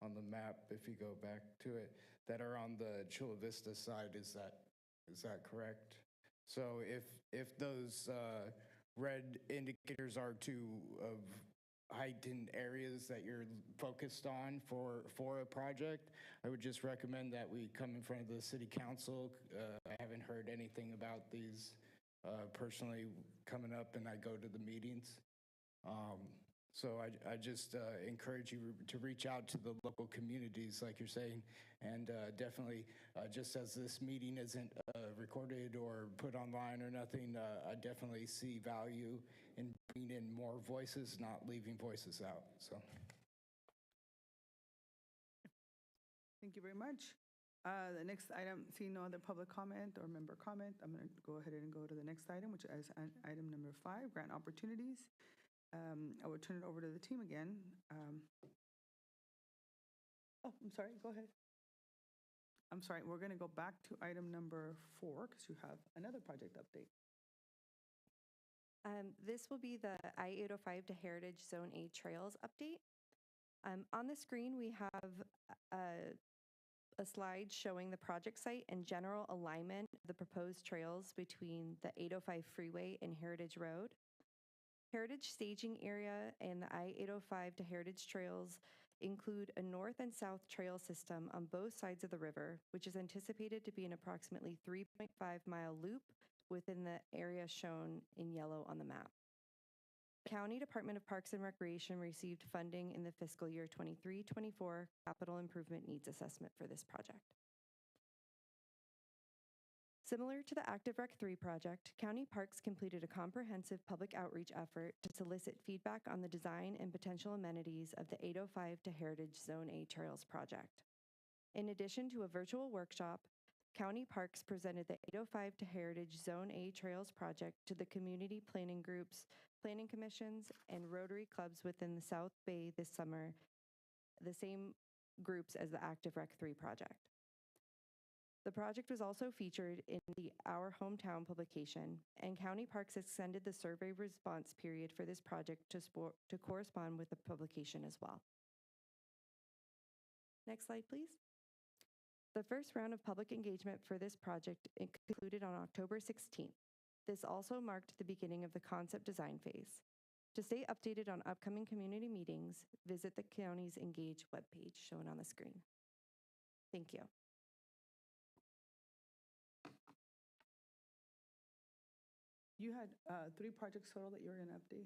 Speaker 2: on the map, if you go back to it, that are on the Chula Vista side. Is that correct? So if those red indicators are of heightened areas that you're focused on for a project, I would just recommend that we come in front of the city council. I haven't heard anything about these personally coming up, and I go to the meetings. So I just encourage you to reach out to the local communities, like you're saying, and definitely, just as this meeting isn't recorded or put online or nothing, I definitely see value in bringing in more voices, not leaving voices out. So.
Speaker 1: Thank you very much. The next item, seeing no other public comment or member comment, I'm going to go ahead and go to the next item, which is item number 5, grant opportunities. I will turn it over to the team again. Oh, I'm sorry, go ahead. I'm sorry, we're going to go back to item number 4 because you have another project update.
Speaker 4: This will be the I-805 to Heritage Zone A Trails update. On the screen, we have a slide showing the project site and general alignment of the proposed trails between the 805 freeway and Heritage Road. Heritage staging area and the I-805 to Heritage trails include a north and south trail system on both sides of the river, which is anticipated to be an approximately 3.5-mile loop within the area shown in yellow on the map. County Department of Parks and Recreation received funding in the fiscal year 23-24 capital improvement needs assessment for this project. Similar to the Active Rec 3 project, County Parks completed a comprehensive public outreach effort to solicit feedback on the design and potential amenities of the 805 to Heritage Zone A Trails project. In addition to a virtual workshop, County Parks presented the 805 to Heritage Zone A Trails project to the community planning groups, planning commissions, and Rotary clubs within the South Bay this summer, the same groups as the Active Rec 3 project. The project was also featured in the Our Hometown publication, and County Parks extended the survey response period for this project to correspond with the publication as well. Next slide, please. The first round of public engagement for this project concluded on October 16th. This also marked the beginning of the concept design phase. To stay updated on upcoming community meetings, visit the county's Engage webpage shown on the screen. Thank you.
Speaker 1: You had 3 projects total that you were going to update?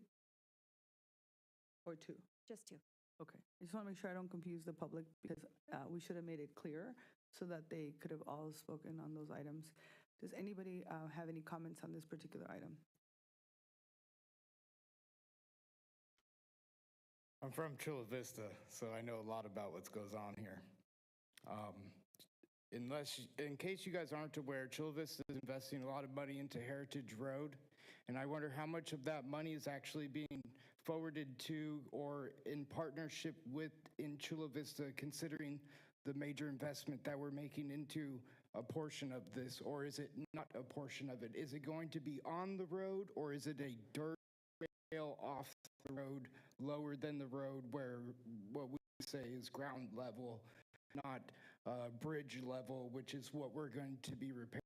Speaker 1: Or 2?
Speaker 4: Just 2.
Speaker 1: Okay. I just want to make sure I don't confuse the public because we should have made it clear so that they could have all spoken on those items. Does anybody have any comments on this particular item?
Speaker 2: I'm from Chula Vista, so I know a lot about what goes on here. In case you guys aren't aware, Chula Vista is investing a lot of money into Heritage Road, and I wonder how much of that money is actually being forwarded to or in partnership with in Chula Vista, considering the major investment that we're making into a portion of this, or is it not a portion of it? Is it going to be on the road, or is it a dirt trail off the road, lower than the road, where what we say is ground level, not bridge level, which is what we're going to be repairing?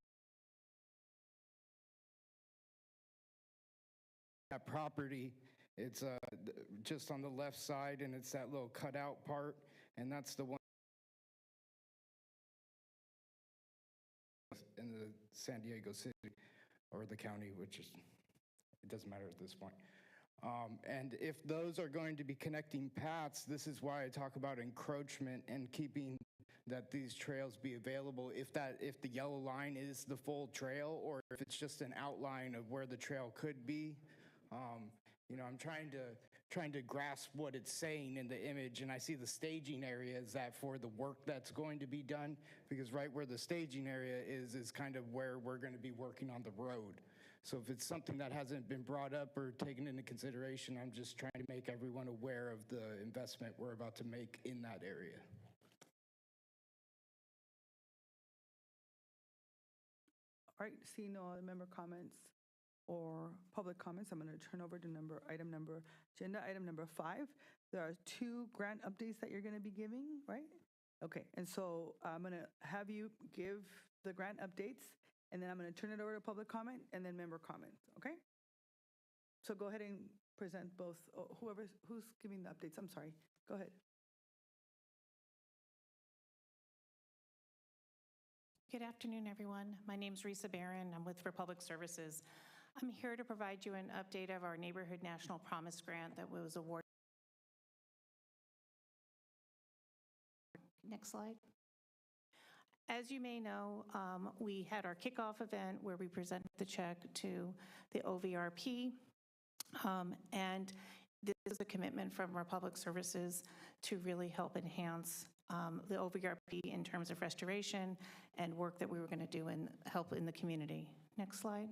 Speaker 2: That property, it's just on the left side, and it's that little cutout part, and that's the one in the San Diego City, or the county, which is, it doesn't matter at this point. And if those are going to be connecting paths, this is why I talk about encroachment and keeping that these trails be available. If the yellow line is the full trail, or if it's just an outline of where the trail could be, I'm trying to grasp what it's saying in the image, and I see the staging area is that for the work that's going to be done, because right where the staging area is kind of where we're going to be working on the road. So if it's something that hasn't been brought up or taken into consideration, I'm just trying to make everyone aware of the investment we're about to make in that area.
Speaker 1: All right, seeing no other member comments or public comments, I'm going to turn over to agenda item number 5. There are 2 grant updates that you're going to be giving, right? Okay, and so I'm going to have you give the grant updates, and then I'm going to turn it over to public comment and then member comment, okay? So go ahead and present both, who's giving the updates, I'm sorry, go ahead.
Speaker 9: Good afternoon, everyone. My name is Risa Barron. I'm with Republic Services. I'm here to provide you an update of our Neighborhood National Promise Grant that was awarded Next slide. As you may know, we had our kickoff event where we presented the check to the OVRP, and this is a commitment from our public services to really help enhance the OVRP in terms of restoration and work that we were going to do and help in the community. Next slide.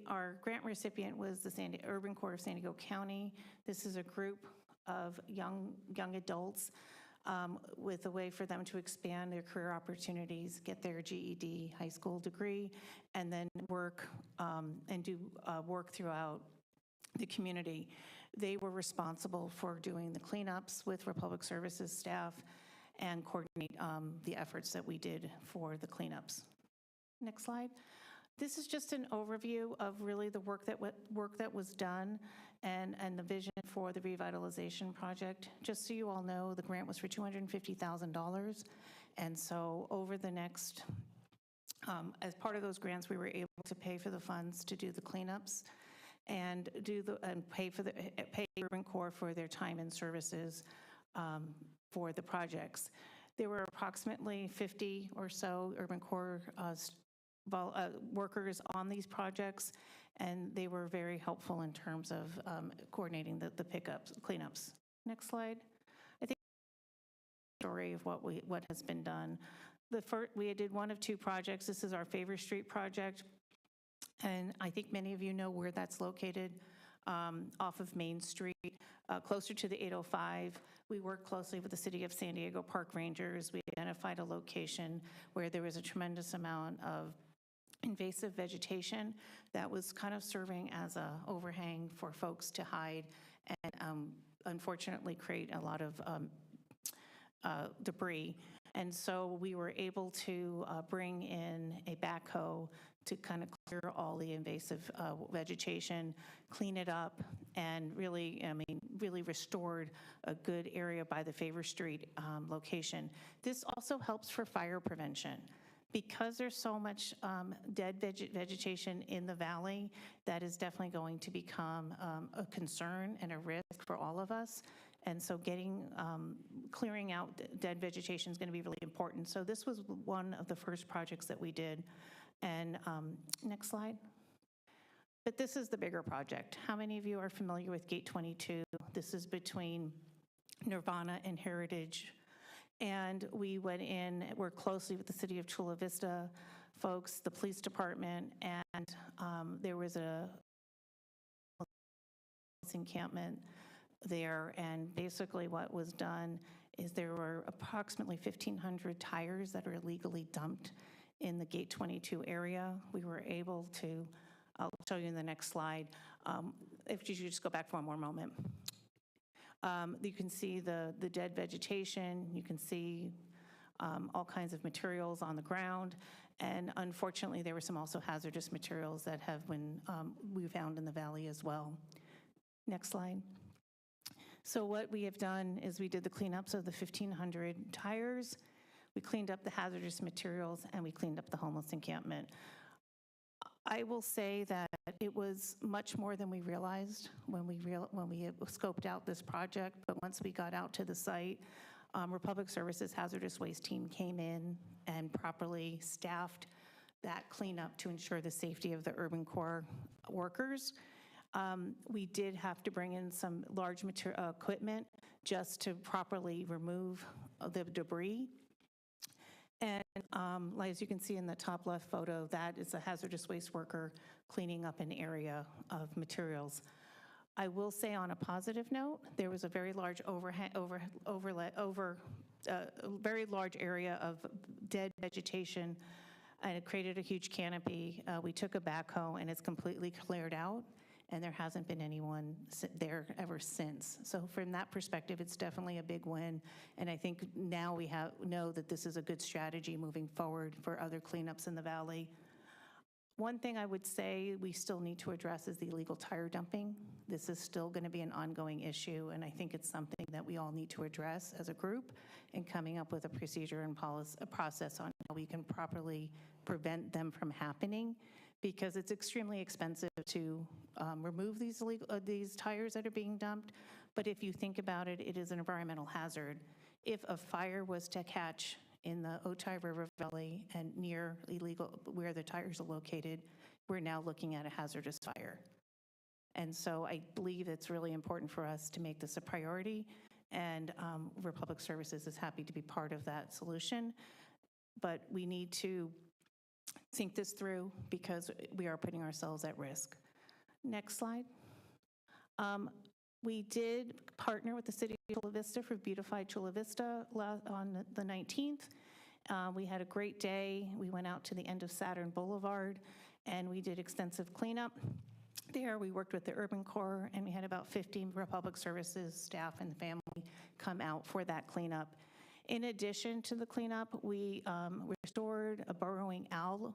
Speaker 9: Our grant recipient was the Urban Core of San Diego County. This is a group of young adults with a way for them to expand their career opportunities, get their GED high school degree, and then work and do work throughout the community. They were responsible for doing the cleanups with Republic Services staff and coordinate the efforts that we did for the cleanups. Next slide. This is just an overview of really the work that was done and the vision for the revitalization project. Just so you all know, the grant was for $250,000. And so over the next, as part of those grants, we were able to pay for the funds to do the cleanups and pay Urban Core for their time and services for the projects. There were approximately 50 or so Urban Core workers on these projects, and they were very helpful in terms of coordinating the pickups, cleanups. Next slide. I think the story of what has been done. We did one of two projects. This is our Favor Street project, and I think many of you know where that's located, off of Main Street, closer to the 805. We worked closely with the City of San Diego Park Rangers. We identified a location where there was a tremendous amount of invasive vegetation that was kind of serving as a overhang for folks to hide and unfortunately create a lot of debris. And so we were able to bring in a backhoe to kind of clear all the invasive vegetation, clean it up, and really restored a good area by the Favor Street location. This also helps for fire prevention. Because there's so much dead vegetation in the valley, that is definitely going to become a concern and a risk for all of us. And so clearing out dead vegetation is going to be really important. So this was one of the first projects that we did. And next slide. But this is the bigger project. How many of you are familiar with Gate 22? This is between Nirvana and Heritage. And we went in, worked closely with the City of Chula Vista folks, the police department, and there was a encampment there. And basically what was done is there were approximately 1,500 tires that are illegally dumped in the Gate 22 area. We were able to, I'll show you in the next slide, if you just go back for one more moment. You can see the dead vegetation, you can see all kinds of materials on the ground, and unfortunately there were some also hazardous materials that have been we found in the valley as well. Next slide. So what we have done is we did the cleanups of the 1,500 tires, we cleaned up the hazardous materials, and we cleaned up the homeless encampment. I will say that it was much more than we realized when we scoped out this project, but once we got out to the site, Republic Services hazardous waste team came in and properly staffed that cleanup to ensure the safety of the Urban Core workers. We did have to bring in some large equipment just to properly remove the debris. And as you can see in the top left photo, that is a hazardous waste worker cleaning up an area of materials. I will say on a positive note, there was a very large very large area of dead vegetation, and it created a huge canopy. We took a backhoe and it's completely cleared out, and there hasn't been anyone there ever since. So from that perspective, it's definitely a big win, and I think now we know that this is a good strategy moving forward for other cleanups in the valley. One thing I would say we still need to address is the illegal tire dumping. This is still going to be an ongoing issue, and I think it's something that we all need to address as a group in coming up with a procedure and a process on how we can properly prevent them from happening, because it's extremely expensive to remove these tires that are being dumped. But if you think about it, it is an environmental hazard. if a fire was to catch in the Otay River Valley and near illegal, where the tires are located, we're now looking at a hazardous fire. And so I believe it's really important for us to make this a priority, and Republic Services is happy to be part of that solution. But we need to think this through because we are putting ourselves at risk. Next slide. We did partner with the city of Chula Vista for Beautified Chula Vista on the 19th. We had a great day. We went out to the end of Saturn Boulevard and we did extensive cleanup. There, we worked with the Urban Corps, and we had about 50 Republic Services staff and family come out for that cleanup. In addition to the cleanup, we restored a burrowing owl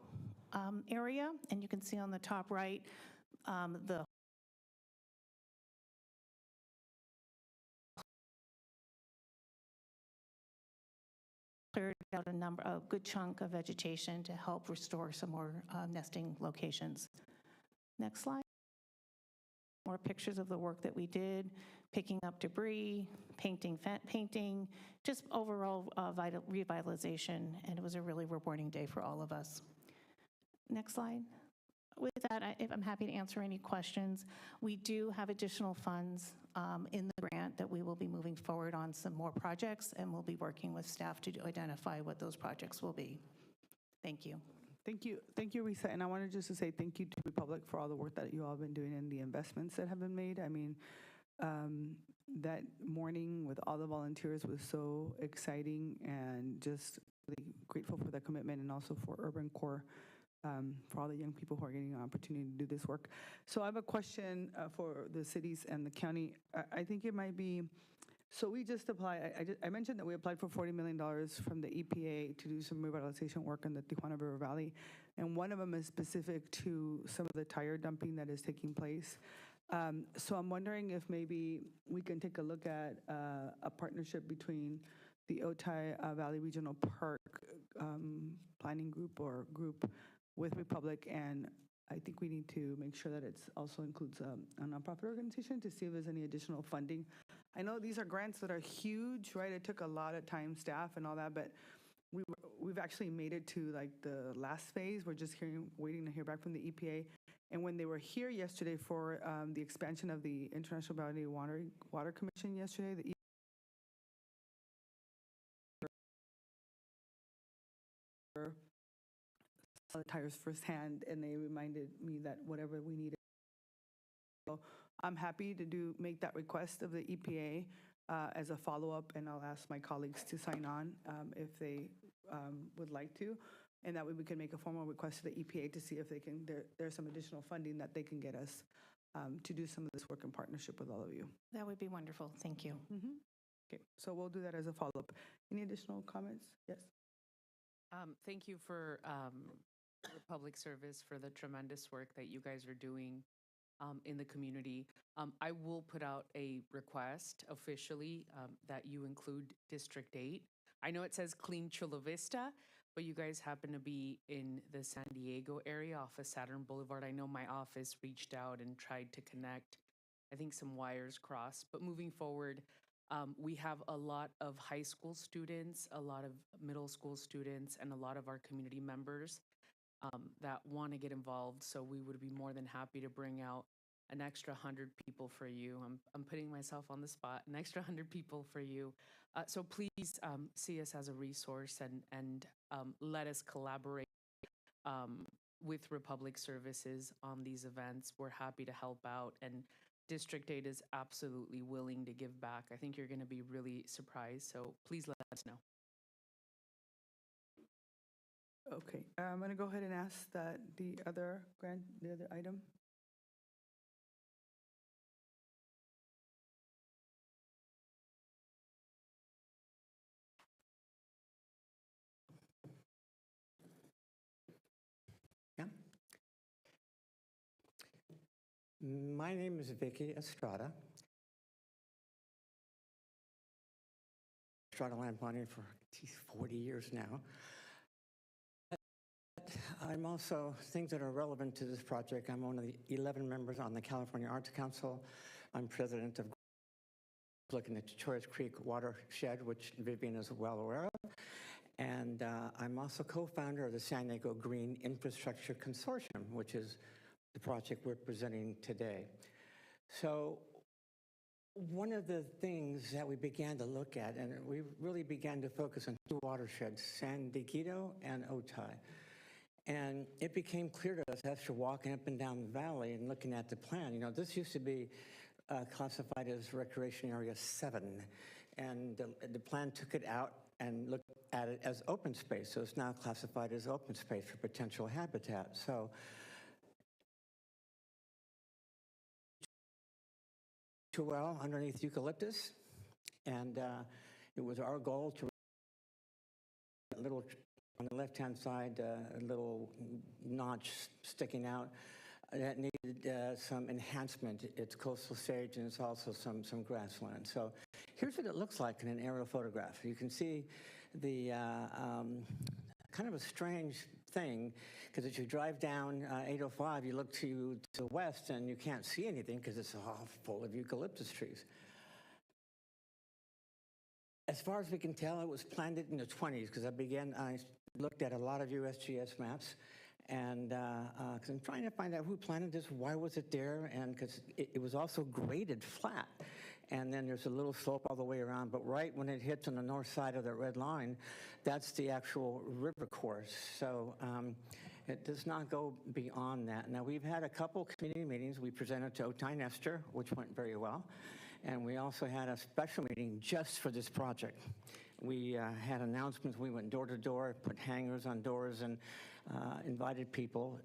Speaker 9: area, and you can see on the top right the cleared out a good chunk of vegetation to help restore some more nesting locations. Next slide. More pictures of the work that we did, picking up debris, painting, just overall revitalization, and it was a really rewarding day for all of us. Next slide. With that, I'm happy to answer any questions. We do have additional funds in the grant that we will be moving forward on some more projects, and we'll be working with staff to identify what those projects will be. Thank you.
Speaker 1: Thank you, Risa. And I wanted just to say thank you to Republic for all the work that you all have been doing and the investments that have been made. I mean, that morning with all the volunteers was so exciting, and just really grateful for the commitment, and also for Urban Corps, for all the young people who are getting an opportunity to do this work. So I have a question for the cities and the county. I think it might be, so we just applied, I mentioned that we applied for $40 million from the EPA to do some revitalization work in the Tijuana River Valley, and one of them is specific to some of the tire dumping that is taking place. So I'm wondering if maybe we can take a look at a partnership between the Otay Valley Regional Park planning group or group with Republic, and I think we need to make sure that it also includes a nonprofit organization to see if there's any additional funding. I know these are grants that are huge, right? It took a lot of time, staff and all that, but we've actually made it to like the last phase. We're just waiting to hear back from the EPA. And when they were here yesterday for the expansion of the International Body Water Commission yesterday, the saw the tires firsthand, and they reminded me that whatever we needed. So I'm happy to make that request of the EPA as a follow-up, and I'll ask my colleagues to sign on if they would like to, and that way we can make a formal request to the EPA to see if they can. There's some additional funding that they can get us to do some of this work in partnership with all of you.
Speaker 9: That would be wonderful. Thank you.
Speaker 1: Mm-hmm. Okay, so we'll do that as a follow-up. Any additional comments? Yes.
Speaker 3: Thank you for Republic Service for the tremendous work that you guys are doing in the community. I will put out a request officially that you include District 8. I know it says Clean Chula Vista, but you guys happen to be in the San Diego area off of Saturn Boulevard. I know my office reached out and tried to connect. I think some wires crossed, but moving forward, we have a lot of high school students, a lot of middle school students, and a lot of our community members that want to get involved. So we would be more than happy to bring out an extra 100 people for you. I'm putting myself on the spot, an extra 100 people for you. So please see us as a resource and let us collaborate with Republic Services on these events. We're happy to help out, and District 8 is absolutely willing to give back. I think you're going to be really surprised, so please let us know.
Speaker 1: Okay, I'm going to go ahead and ask that the other item.
Speaker 10: Yeah. My name is Vicky Estrada. Estrada Land Planning for 40 years now. I'm also, things that are relevant to this project, I'm one of the 11 members on the California Arts Council. I'm president of looking at the Torres Creek watershed, which Vivian is well aware of. And I'm also co-founder of the San Diego Green Infrastructure Consortium, which is the project we're presenting today. So one of the things that we began to look at, and we really began to focus on two watersheds, San Dieguito and Otay. And it became clear to us after walking up and down the valley and looking at the plan, you know, this used to be classified as Recreation Area 7. And the plan took it out and looked at it as open space. So it's now classified as open space for potential habitat. So too well underneath eucalyptus. And it was our goal to little on the left-hand side, a little notch sticking out that needed some enhancement. It's coastal sage and it's also some grassland. So here's what it looks like in an aerial photograph. You can see the kind of a strange thing, because as you drive down 805, you look to the west and you can't see anything because it's all full of eucalyptus trees. As far as we can tell, it was planted in the 20s, because I looked at a lot of USGS maps, and because I'm trying to find out who planted this, why was it there, and because it was also graded flat. And then there's a little slope all the way around, but right when it hits on the north side of the red line, that's the actual river course. So it does not go beyond that. Now, we've had a couple community meetings. We presented to Otay Nestor, which went very well. And we also had a special meeting just for this project. We had announcements. We went door to door, put hangers on doors, and invited people.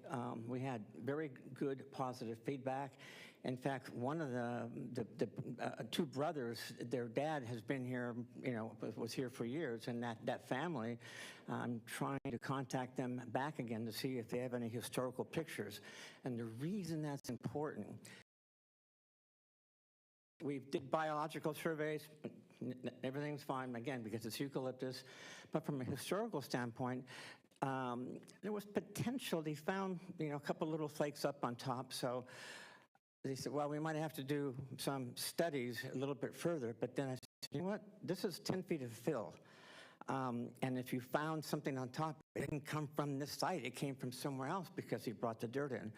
Speaker 10: We had very good, positive feedback. In fact, one of the two brothers, their dad has been here, was here for years, and that family, I'm trying to contact them back again to see if they have any historical pictures. And the reason that's important, we did biological surveys, everything's fine, again, because it's eucalyptus. But from a historical standpoint, there was potential. They found, a couple little flakes up on top. So they said, well, we might have to do some studies a little bit further. But then I said, you know what? This is 10 feet of fill. And if you found something on top, it didn't come from this site. It came from somewhere else because he brought the dirt in.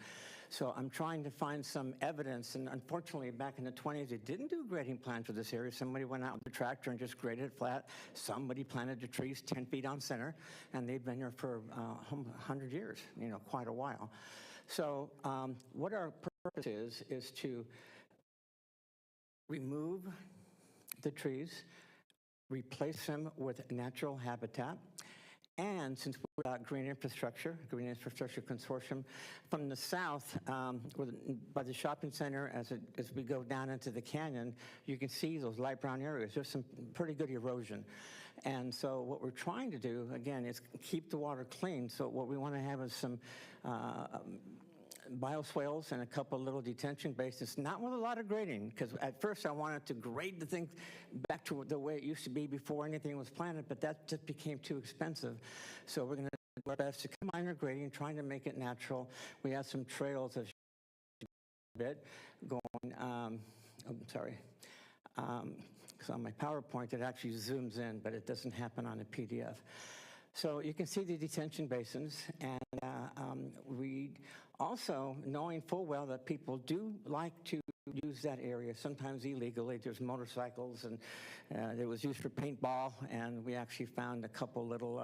Speaker 10: So I'm trying to find some evidence. And unfortunately, back in the 20s, they didn't do grading plans for this area. Somebody went out with the tractor and just graded it flat. Somebody planted the trees 10 feet on center. And they've been here for 100 years, quite a while. So what our purpose is to remove the trees, replace them with natural habitat. And since we're about Green Infrastructure Consortium, from the south, by the shopping center, as we go down into the canyon, you can see those light brown areas. There's some pretty good erosion. And so what we're trying to do, again, is keep the water clean. So what we want to have is some bioswales and a couple little detention basins, not with a lot of grading, because at first I wanted to grade the thing back to the way it used to be before anything was planted, but that just became too expensive. So we're going to do our best to combine our grading, trying to make it natural. We have some trails as a bit going, because on my PowerPoint it actually zooms in, but it doesn't happen on a PDF. So you can see the detention basins, and we also, knowing full well that people do like to use that area, sometimes illegally. There's motorcycles, and it was used for paintball, and we actually found a couple little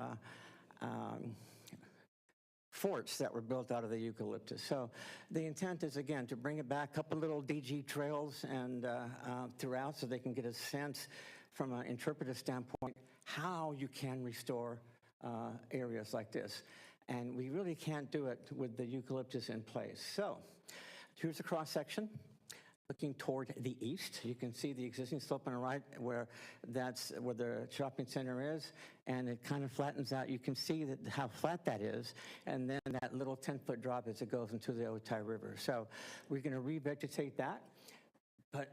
Speaker 10: forts that were built out of the eucalyptus. So the intent is, again, to bring it back, a couple little DG trails and throughout, so they can get a sense from an interpretive standpoint how you can restore areas like this. And we really can't do it with the eucalyptus in place. So here's a cross section looking toward the east. You can see the existing slope on the right where that's where the shopping center is, and it kind of flattens out. You can see that how flat that is, and then that little 10-foot drop as it goes into the Otay River. So we're going to revegetate that. But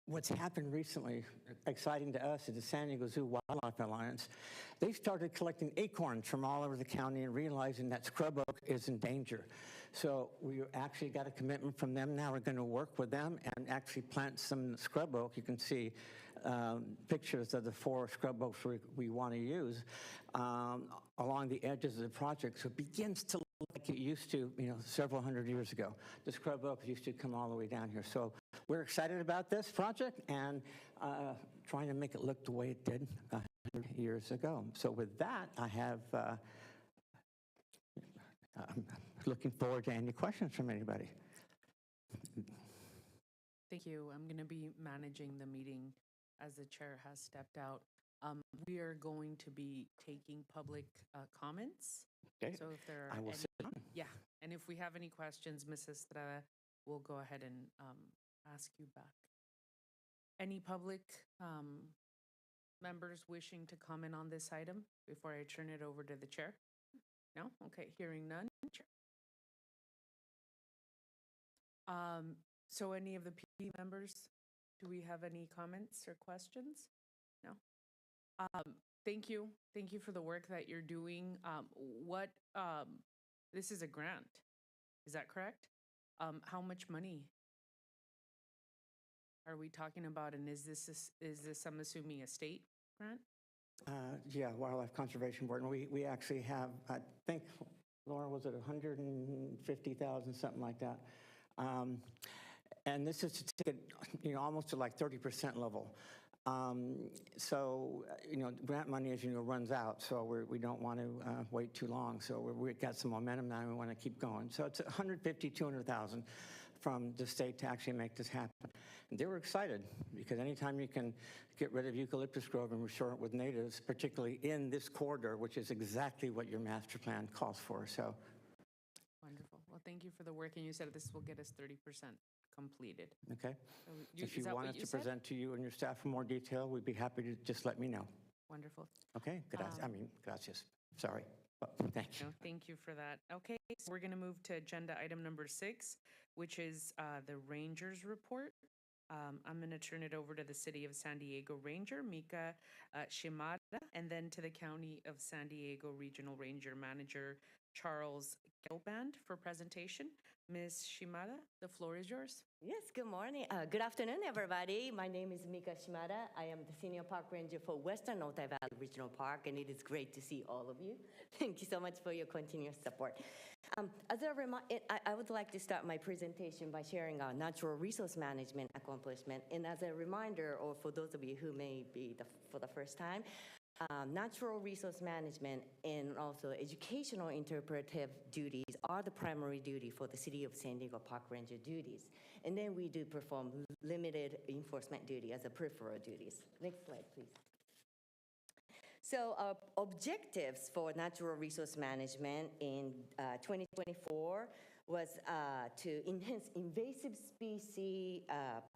Speaker 10: what's happened recently, exciting to us, is the San Diego Zoo Wildlife Alliance. They started collecting acorns from all over the county and realizing that scrub oak is in danger. So we actually got a commitment from them. Now we're going to work with them and actually plant some scrub oak. You can see pictures of the 4 scrub oaks we want to use along the edges of the project, so it begins to look like it used to, several hundred years ago. The scrub oaks used to come all the way down here. So we're excited about this project and trying to make it look the way it did 100 years ago. So with that, I'm looking forward to any questions from anybody.
Speaker 3: Thank you. I'm going to be managing the meeting as the chair has stepped out. We are going to be taking public comments.
Speaker 10: Okay.
Speaker 3: So if there are
Speaker 10: I will
Speaker 3: any,
Speaker 10: sit down.
Speaker 3: yeah, and if we have any questions, Ms. Estrada, we'll go ahead and ask you back. Any public members wishing to comment on this item before I turn it over to the chair? No? Okay, hearing none. Chair. So any of the PD members, do we have any comments or questions? No? Thank you. Thank you for the work that you're doing. This is a grant, is that correct? How much money are we talking about? And is this, I'm assuming, a state grant?
Speaker 10: Yeah, Wildlife Conservation Board. And we actually have, I think, Laura, was it 150,000, something like that? And this is to take it, almost to like 30% level. So, grant money, as you know, runs out, so we don't want to wait too long. So we've got some momentum now, and we want to keep going. So it's 150, 200,000 from the state to actually make this happen. And they were excited, because anytime you can get rid of eucalyptus grove and restore it with natives, particularly in this corridor, which is exactly what your master plan calls for. So.
Speaker 3: Wonderful. Well, thank you for the work, and you said this will get us 30% completed.
Speaker 10: Okay.
Speaker 3: So
Speaker 10: if you want us to present to you and your staff for more detail, we'd be happy to just let me know.
Speaker 3: Wonderful.
Speaker 10: Okay. Gracias. Sorry. Thank you.
Speaker 3: No, thank you for that. Okay, so we're going to move to agenda item number 6, which is the Rangers report. I'm going to turn it over to the City of San Diego Ranger, Mika Shimada, and then to the County of San Diego Regional Ranger Manager, Charles Gelband, for presentation. Ms. Shimada, the floor is yours.
Speaker 11: Yes, good morning. Good afternoon, everybody. My name is Mika Shimada. I am the Senior Park Ranger for Western Otay Valley Regional Park, and it is great to see all of you. Thank you so much for your continuous support. As a reminder, I would like to start my presentation by sharing our natural resource management accomplishment. And as a reminder, or for those of you who may be for the first time, natural resource management and also educational interpretive duties are the primary duty for the City of San Diego Park Ranger duties. And then we do perform limited enforcement duty as a peripheral duties. Next slide, please. So our objectives for natural resource management in 2024 was to enhance invasive species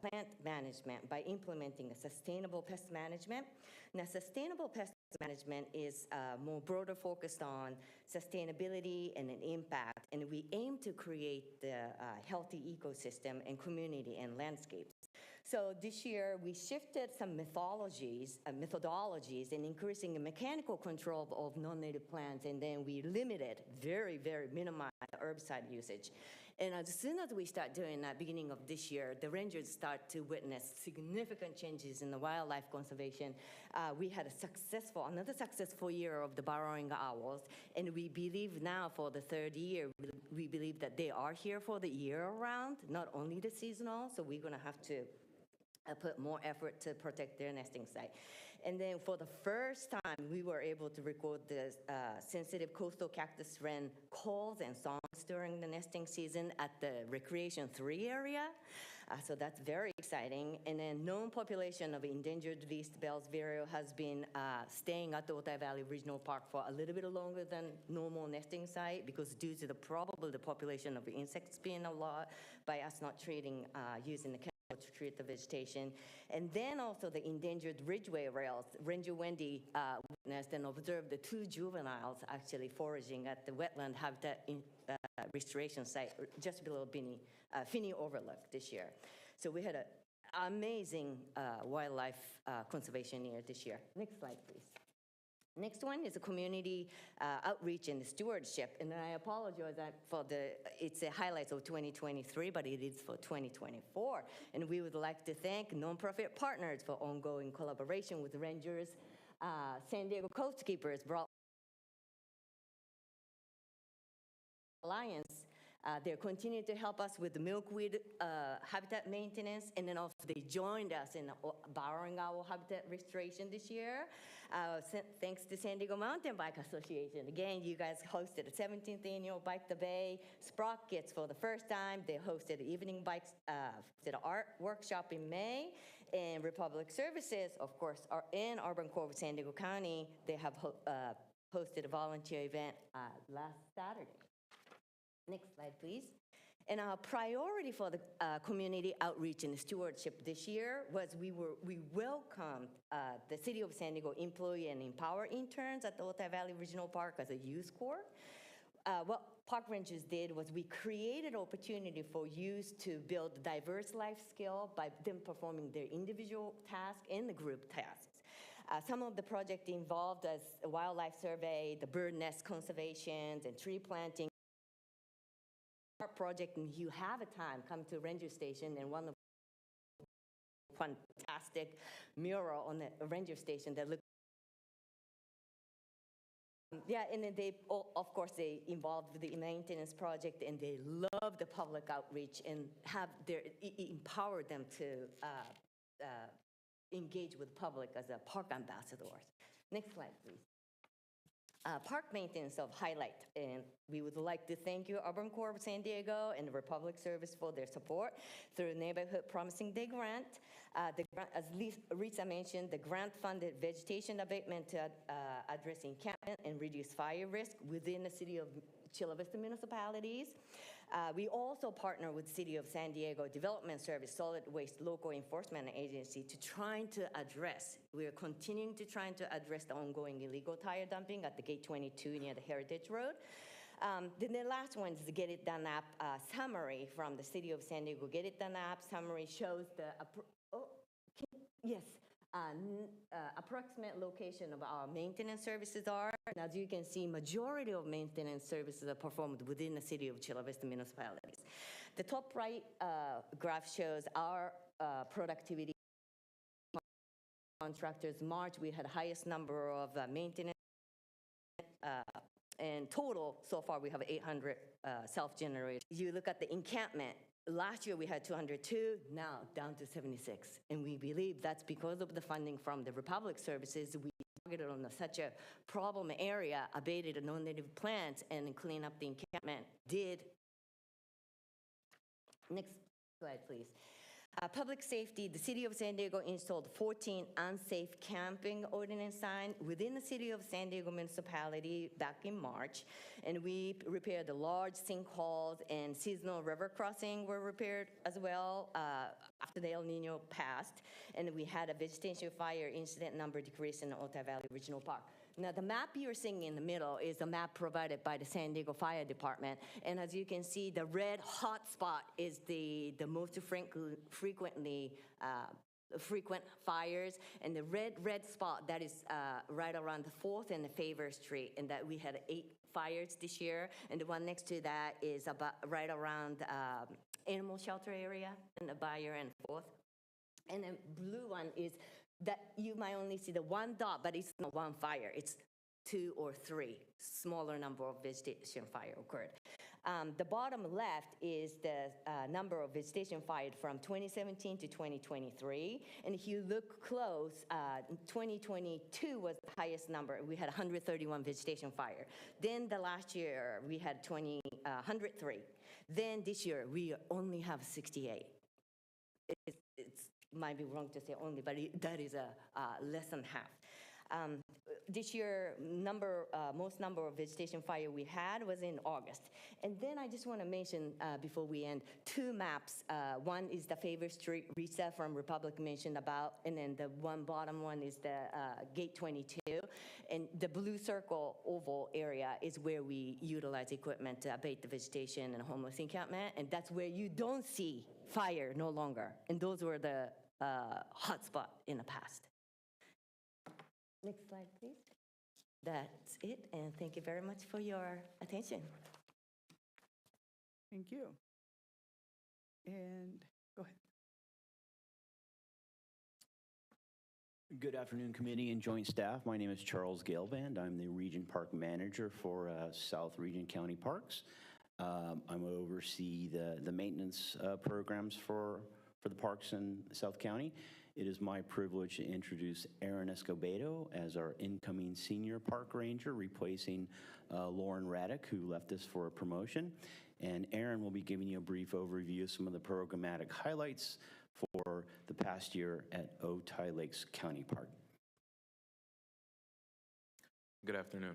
Speaker 11: plant management by implementing a sustainable pest management. Now, sustainable pest management is more broader focused on sustainability and an impact, and we aim to create the healthy ecosystem and community and landscapes. So this year, we shifted some methodologies in increasing the mechanical control of non-native plants, and then we limited, very, very minimized herbicide usage. And as soon as we start doing that, beginning of this year, the rangers start to witness significant changes in the wildlife conservation. We had another successful year of the burrowing owls, and we believe now for the 3rd year, we believe that they are here for the year round, not only the seasonal, so we're gonna have to put more effort to protect their nesting site. And then for the first time, we were able to record the sensitive coastal cactus wren calls and songs during the nesting season at the Recreation 3 area. So that's very exciting. And then known population of endangered least Bell's vireo has been staying at the Otay Valley Regional Park for a little bit longer than normal nesting site, because due to the population of insects being a lot by us not treating, using the to treat the vegetation. And then also the endangered ridgeway rails. Ranger Wendy witnessed and observed the 2 juveniles actually foraging at the wetland habitat restoration site just below Finney Overlook this year. So we had an amazing wildlife conservation year this year. Next slide, please. Next one is a community outreach and stewardship. And I apologize for it's a highlights of 2023, but it is for 2024. And we would like to thank nonprofit partners for ongoing collaboration with Rangers, San Diego Coastkeepers, Alliance. They continue to help us with the milkweed habitat maintenance, and then also they joined us in borrowing our habitat restoration this year. Thanks to San Diego Mountain Bike Association. Again, you guys hosted the 17th annual Bike the Bay Sprockets for the first time. They hosted evening bikes, did an art workshop in May. And Republic Services, of course, are in Urban Core of San Diego County. They have hosted a volunteer event last Saturday. Next slide, please. And our priority for the community outreach and stewardship this year was we welcomed the City of San Diego employee and empower interns at the Otay Valley Regional Park as a youth corps. What Park Rangers did was we created opportunity for youth to build diverse life skill by them performing their individual tasks and the group tasks. Some of the project involved as a wildlife survey, the bird nest conservations, and tree planting. Project, and you have a time, come to Ranger Station, and one of fantastic mural on the Ranger Station that looks. Yeah, and then they, of course, they involved with the maintenance project, and they love the public outreach and have their empower them to engage with public as a park ambassadors. Next slide, please. Park maintenance of highlight, and we would like to thank you, Urban Corps of San Diego and the Republic Service for their support through Neighborhood Promising Day Grant. The grant, as Lisa mentioned, the grant-funded vegetation abatement to address encampment and reduce fire risk within the City of Chula Vista municipalities. We also partner with City of San Diego Development Service, Solid Waste Local Enforcement Agency to trying to address, we are continuing to trying to address the ongoing illegal tire dumping at the Gate 22 near the Heritage Road. Then the last one is the Get It Done app summary from the City of San Diego. Get It Done app summary shows the, approximate location of our maintenance services are. And as you can see, majority of maintenance services are performed within the City of Chula Vista municipalities. The top right graph shows our productivity. Contractors, March, we had the highest number of maintenance. And total, so far, we have 800 self-generated. You look at the encampment. Last year we had 202, now down to 76. And we believe that's because of the funding from the Republic Services. We targeted on such a problem area, abated the non-native plants, and clean up the encampment. Next slide, please. Public safety, the City of San Diego installed 14 unsafe camping ordinance signs within the City of San Diego municipality back in March. And we repaired the large sinkholes, and seasonal river crossing were repaired as well after the El Nino passed. And we had a vegetation fire incident number decrease in the Otay Valley Regional Park. Now, the map you're seeing in the middle is a map provided by the San Diego Fire Department. And as you can see, the red hot spot is the most frequent fires. And the red spot, that is right around the 4th and the Favor Street. And that we had 8 fires this year. And the one next to that is about right around animal shelter area in the Bayer and 4th. And the blue one is that you might only see the one dot, but it's not one fire. It's 2 or 3, smaller number of vegetation fire occurred. The bottom left is the number of vegetation fired from 2017 to 2023. And if you look close, 2022 was the highest number. We had 131 vegetation fire. Then the last year, we had 103. Then this year, we only have 68. It's might be wrong to say only, but that is less than half. This year, most number of vegetation fire we had was in August. And then I just want to mention, before we end, 2 maps. One is the Favor Street reset from Republic mentioned about, and then the one bottom one is the Gate 22. And the blue circle oval area is where we utilize equipment to abate the vegetation and homeless encampment, and that's where you don't see fire no longer. And those were the hot spot in the past. Next slide, please. That's it, and thank you very much for your attention.
Speaker 1: Thank you. And go ahead.
Speaker 12: Good afternoon, committee and joint staff. My name is Charles Galeband. I'm the Region Park Manager for South Region County Parks. I'm oversee the maintenance programs for the parks in South County. It is my privilege to introduce Aaron Escobedo as our incoming Senior Park Ranger, replacing Lauren Raddick, who left us for a promotion. And Aaron will be giving you a brief overview of some of the programmatic highlights for the past year at Otay Lakes County Park.
Speaker 13: Good afternoon.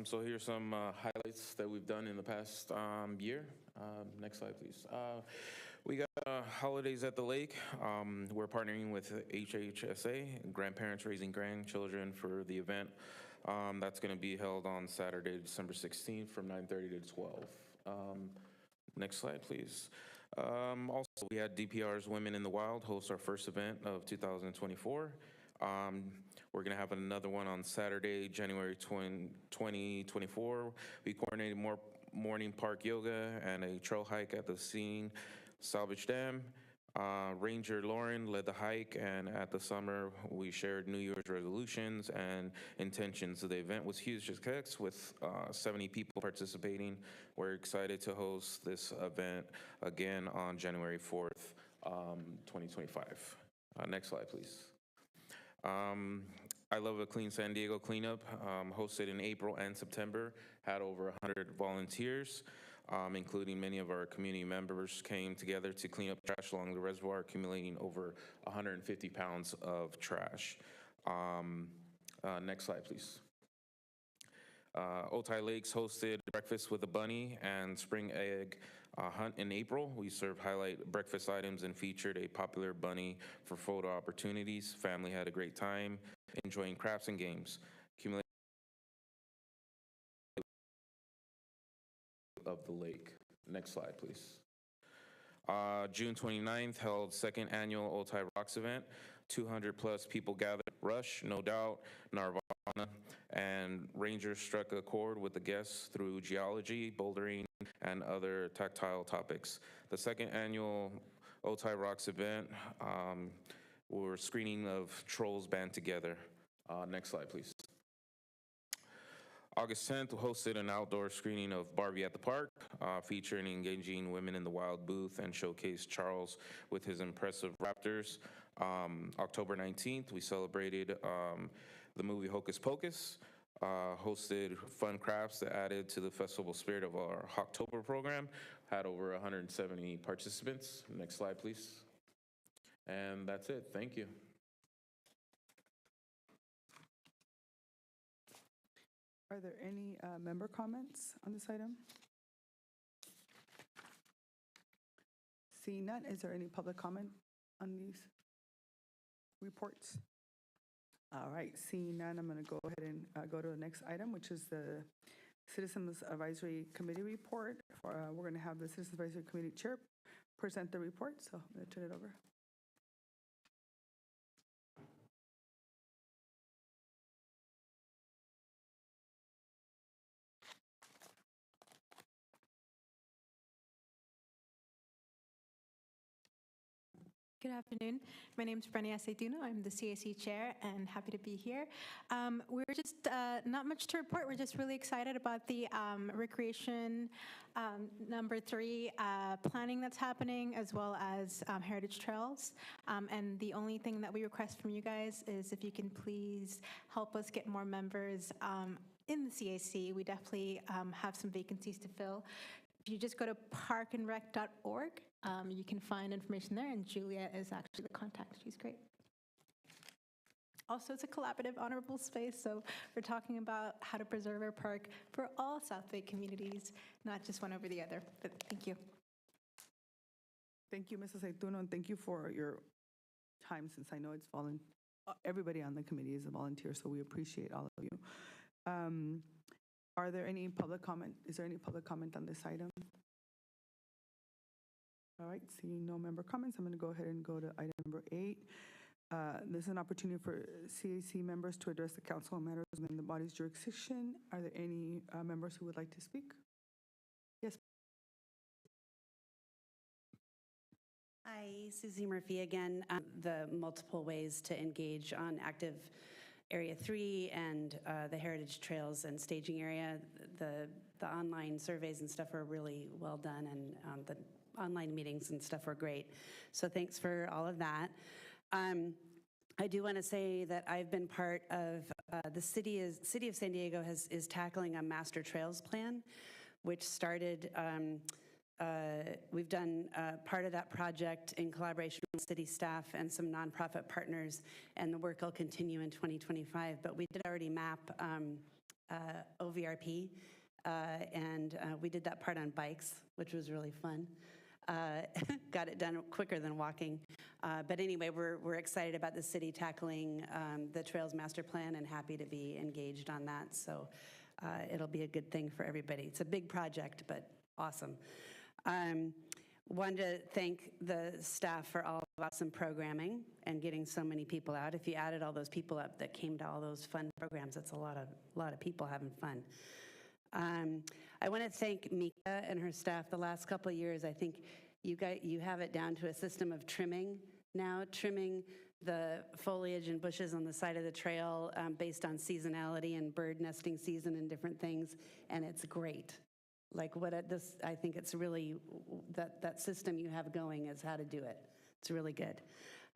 Speaker 13: So here's some highlights that we've done in the past year. Next slide, please. We got Holidays at the Lake. We're partnering with HHSA, Grandparents Raising Grandchildren, for the event. That's going to be held on Saturday, December 16th from 9:30 to 12. Next slide, please. Also, we had DPR's Women in the Wild host our first event of 2024. We're going to have another one on Saturday, January 2024. We coordinated more morning park yoga and a trail hike at the scene Salvage Dam. Ranger Lauren led the hike, and at the summer, we shared New Year's resolutions and intentions. The event was huge success with 70 people participating. We're excited to host this event again on January 4th, 2025. Next slide, please. I Love a Clean San Diego cleanup, hosted in April and September, had over 100 volunteers, including many of our community members, came together to clean up trash along the reservoir, accumulating over 150 pounds of trash. Next slide, please. Otay Lakes hosted Breakfast with a Bunny and Spring Egg Hunt in April. We served highlight breakfast items and featured a popular bunny for photo opportunities. Family had a great time enjoying crafts and games. Of the lake. Next slide, please. June 29th held second annual Otay Rocks event. 200 plus people gathered. Rush, No Doubt, Nirvana, and Rangers struck a chord with the guests through geology, bouldering, and other tactile topics. The second annual Otay Rocks event, were screening of Trolls Band Together. Next slide, please. August 10th, hosted an outdoor screening of Barbie at the Park, featuring engaging Women in the Wild booth and showcased Charles with his impressive raptors. October 19th, we celebrated the movie Hocus Pocus, hosted fun crafts that added to the festival spirit of our October program, had over 170 participants. Next slide, please. And that's it. Thank you.
Speaker 1: Are there any member comments on this item? Seeing none, is there any public comment on these reports? All right, seeing none, I'm going to go ahead and go to the next item, which is the Citizens Advisory Committee report. We're going to have the Citizens Advisory Committee Chair present the report, so I'm going to turn it over.
Speaker 14: Good afternoon. My name is Brenny Aceituno. I'm the CAC chair and happy to be here. We're just not much to report. We're just really excited about the recreation number 3 planning that's happening, as well as heritage trails. And the only thing that we request from you guys is if you can please help us get more members in the CAC. We definitely have some vacancies to fill. If you just go to parkandrec.org, you can find information there, and Julia is actually the contact. She's great. Also, it's a collaborative, honorable space, so we're talking about how to preserve our park for all South Bay communities, not just one over the other. But thank you.
Speaker 1: Thank you, Mrs. Aceituno, and thank you for your time, since I know it's everybody on the committee is a volunteer, so we appreciate all of you. Are there any public comment? Is there any public comment on this item? All right, seeing no member comments, I'm going to go ahead and go to item number 8. This is an opportunity for CAC members to address the council on matters within the body's jurisdiction. Are there any members who would like to speak? Yes.
Speaker 7: Hi, Susie Murphy again. The multiple ways to engage on active Area 3 and the heritage trails and staging area. The online surveys and stuff are really well done, and the online meetings and stuff were great. So thanks for all of that. I do want to say that I've been part of the city of San Diego is tackling a master trails plan, which started. We've done part of that project in collaboration with city staff and some nonprofit partners, and the work will continue in 2025. But we did already map OVRP, and we did that part on bikes, which was really fun. Got it done quicker than walking. But anyway, we're excited about the city tackling the Trails Master Plan and happy to be engaged on that. So it'll be a good thing for everybody. It's a big project, but awesome. Wanted to thank the staff for all the awesome programming and getting so many people out. If you added all those people up that came to all those fun programs, that's a lot of people having fun. I want to thank Mika and her staff. The last couple of years, I think you have it down to a system of trimming now, trimming the foliage and bushes on the side of the trail based on seasonality and bird nesting season and different things, and it's great. Like I think it's really, that system you have going is how to do it. It's really good.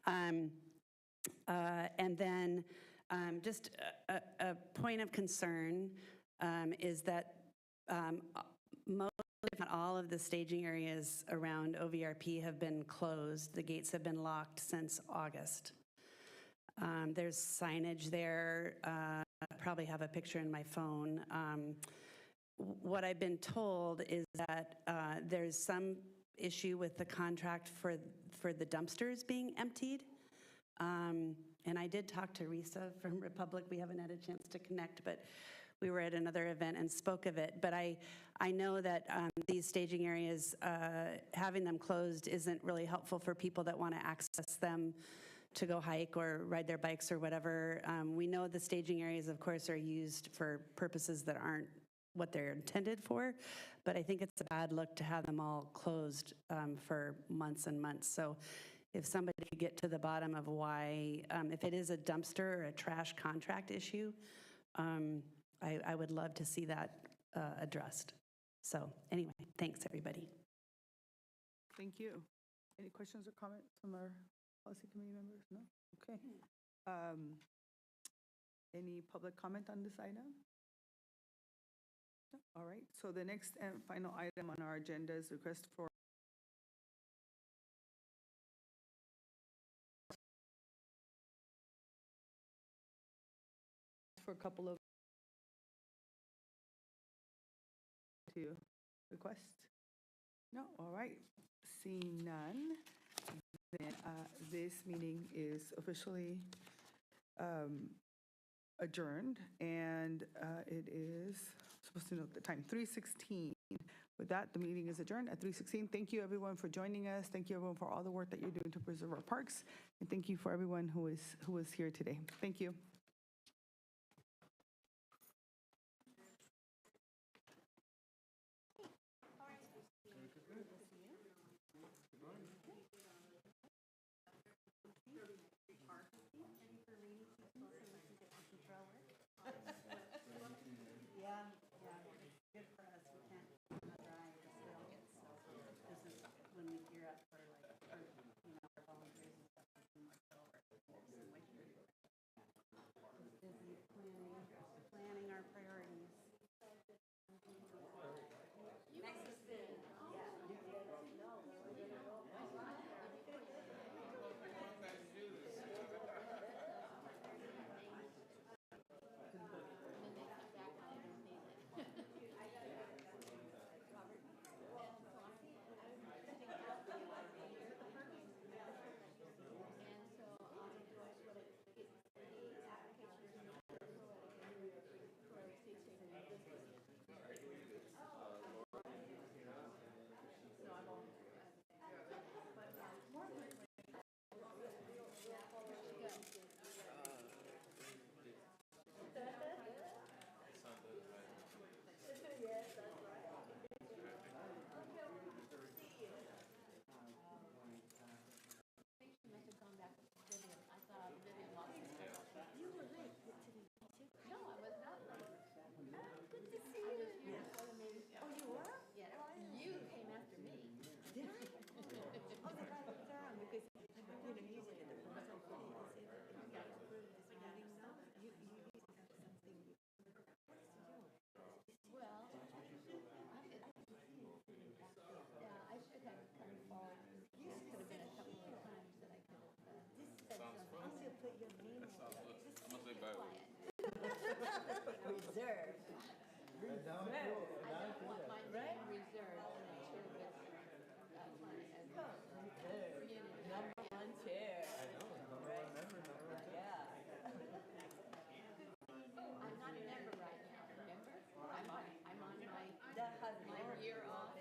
Speaker 7: And then just a point of concern is that most, if not all, of the staging areas around OVRP have been closed. The gates have been locked since August. There's signage there. I probably have a picture in my phone. What I've been told is that there's some issue with the contract for the dumpsters being emptied. And I did talk to Risa from Republic. We haven't had a chance to connect, but we were at another event and spoke of it. But I know that these staging areas, having them closed isn't really helpful for people that want to access them to go hike or ride their bikes or whatever. We know the staging areas, of course, are used for purposes that aren't what they're intended for, but I think it's a bad look to have them all closed for months and months. So if somebody could get to the bottom of why, if it is a dumpster or a trash contract issue, I would love to see that addressed. So anyway, thanks everybody.
Speaker 1: Thank you. Any questions or comments from our policy committee members? No? Okay. Any public comment on this item? No? All right. So the next and final item on our agenda is request for a couple of to request. No? All right. Seeing none, then this meeting is officially adjourned, and it is supposed to note the time, 3:16. With that, the meeting is adjourned at 3:16. Thank you everyone for joining us. Thank you everyone for all the work that you're doing to preserve our parks, and thank you for everyone who is here today. Thank you.
Speaker 11: Reserve. Number one chair. I know. Yeah.
Speaker 6: I'm not a member right now, remember? I'm on my year off.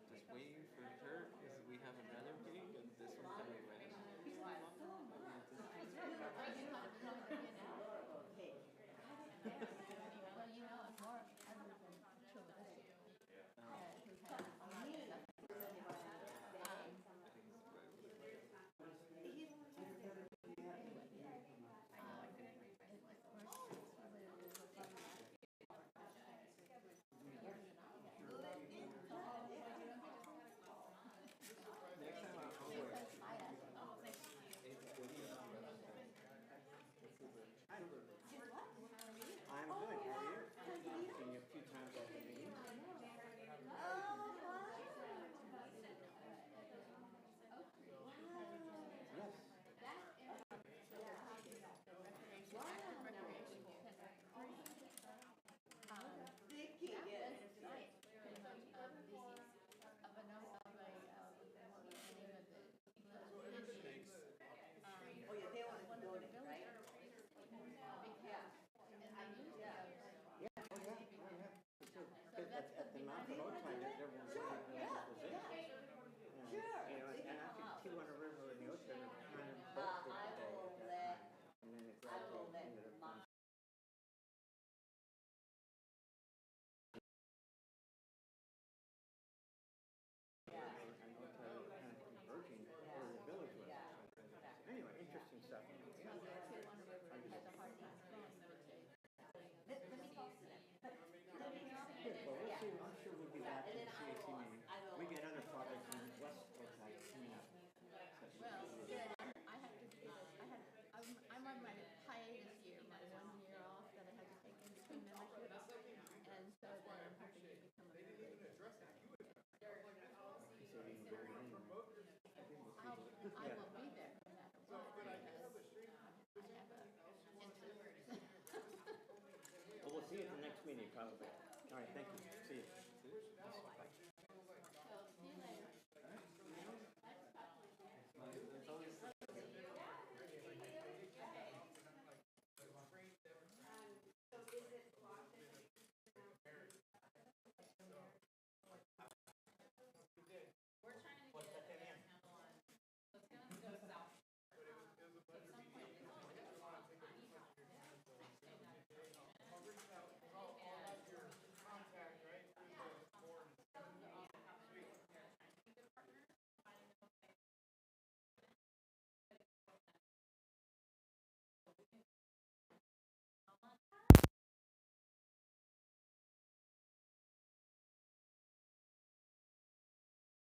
Speaker 15: Just waiting for her because we have another thing and this one kind of ran.
Speaker 10: I'm good. How are you? I've seen you a few times at the meetings. Yes.
Speaker 11: Oh, yeah, they want to donate, right?
Speaker 10: At the Mountain Road time, there was
Speaker 11: Sure.
Speaker 10: you know, and actually Tijuana River and the ocean are kind of both big today at that time. And then it gradually ended up being I know kind of converging where the village was. Anyway, interesting stuff. Good, well, we'll see. I'm sure we'll be back in the CAC meeting. We get other projects in West Coast coming up.
Speaker 6: Well, good. I'm on my hiatus year, my 1 year off that I had to take in between memberships. And so then I'm hoping to become a member. I will be there no matter what because I have a interest.
Speaker 10: Well, we'll see you at the next meeting probably. All right, thank you. See you.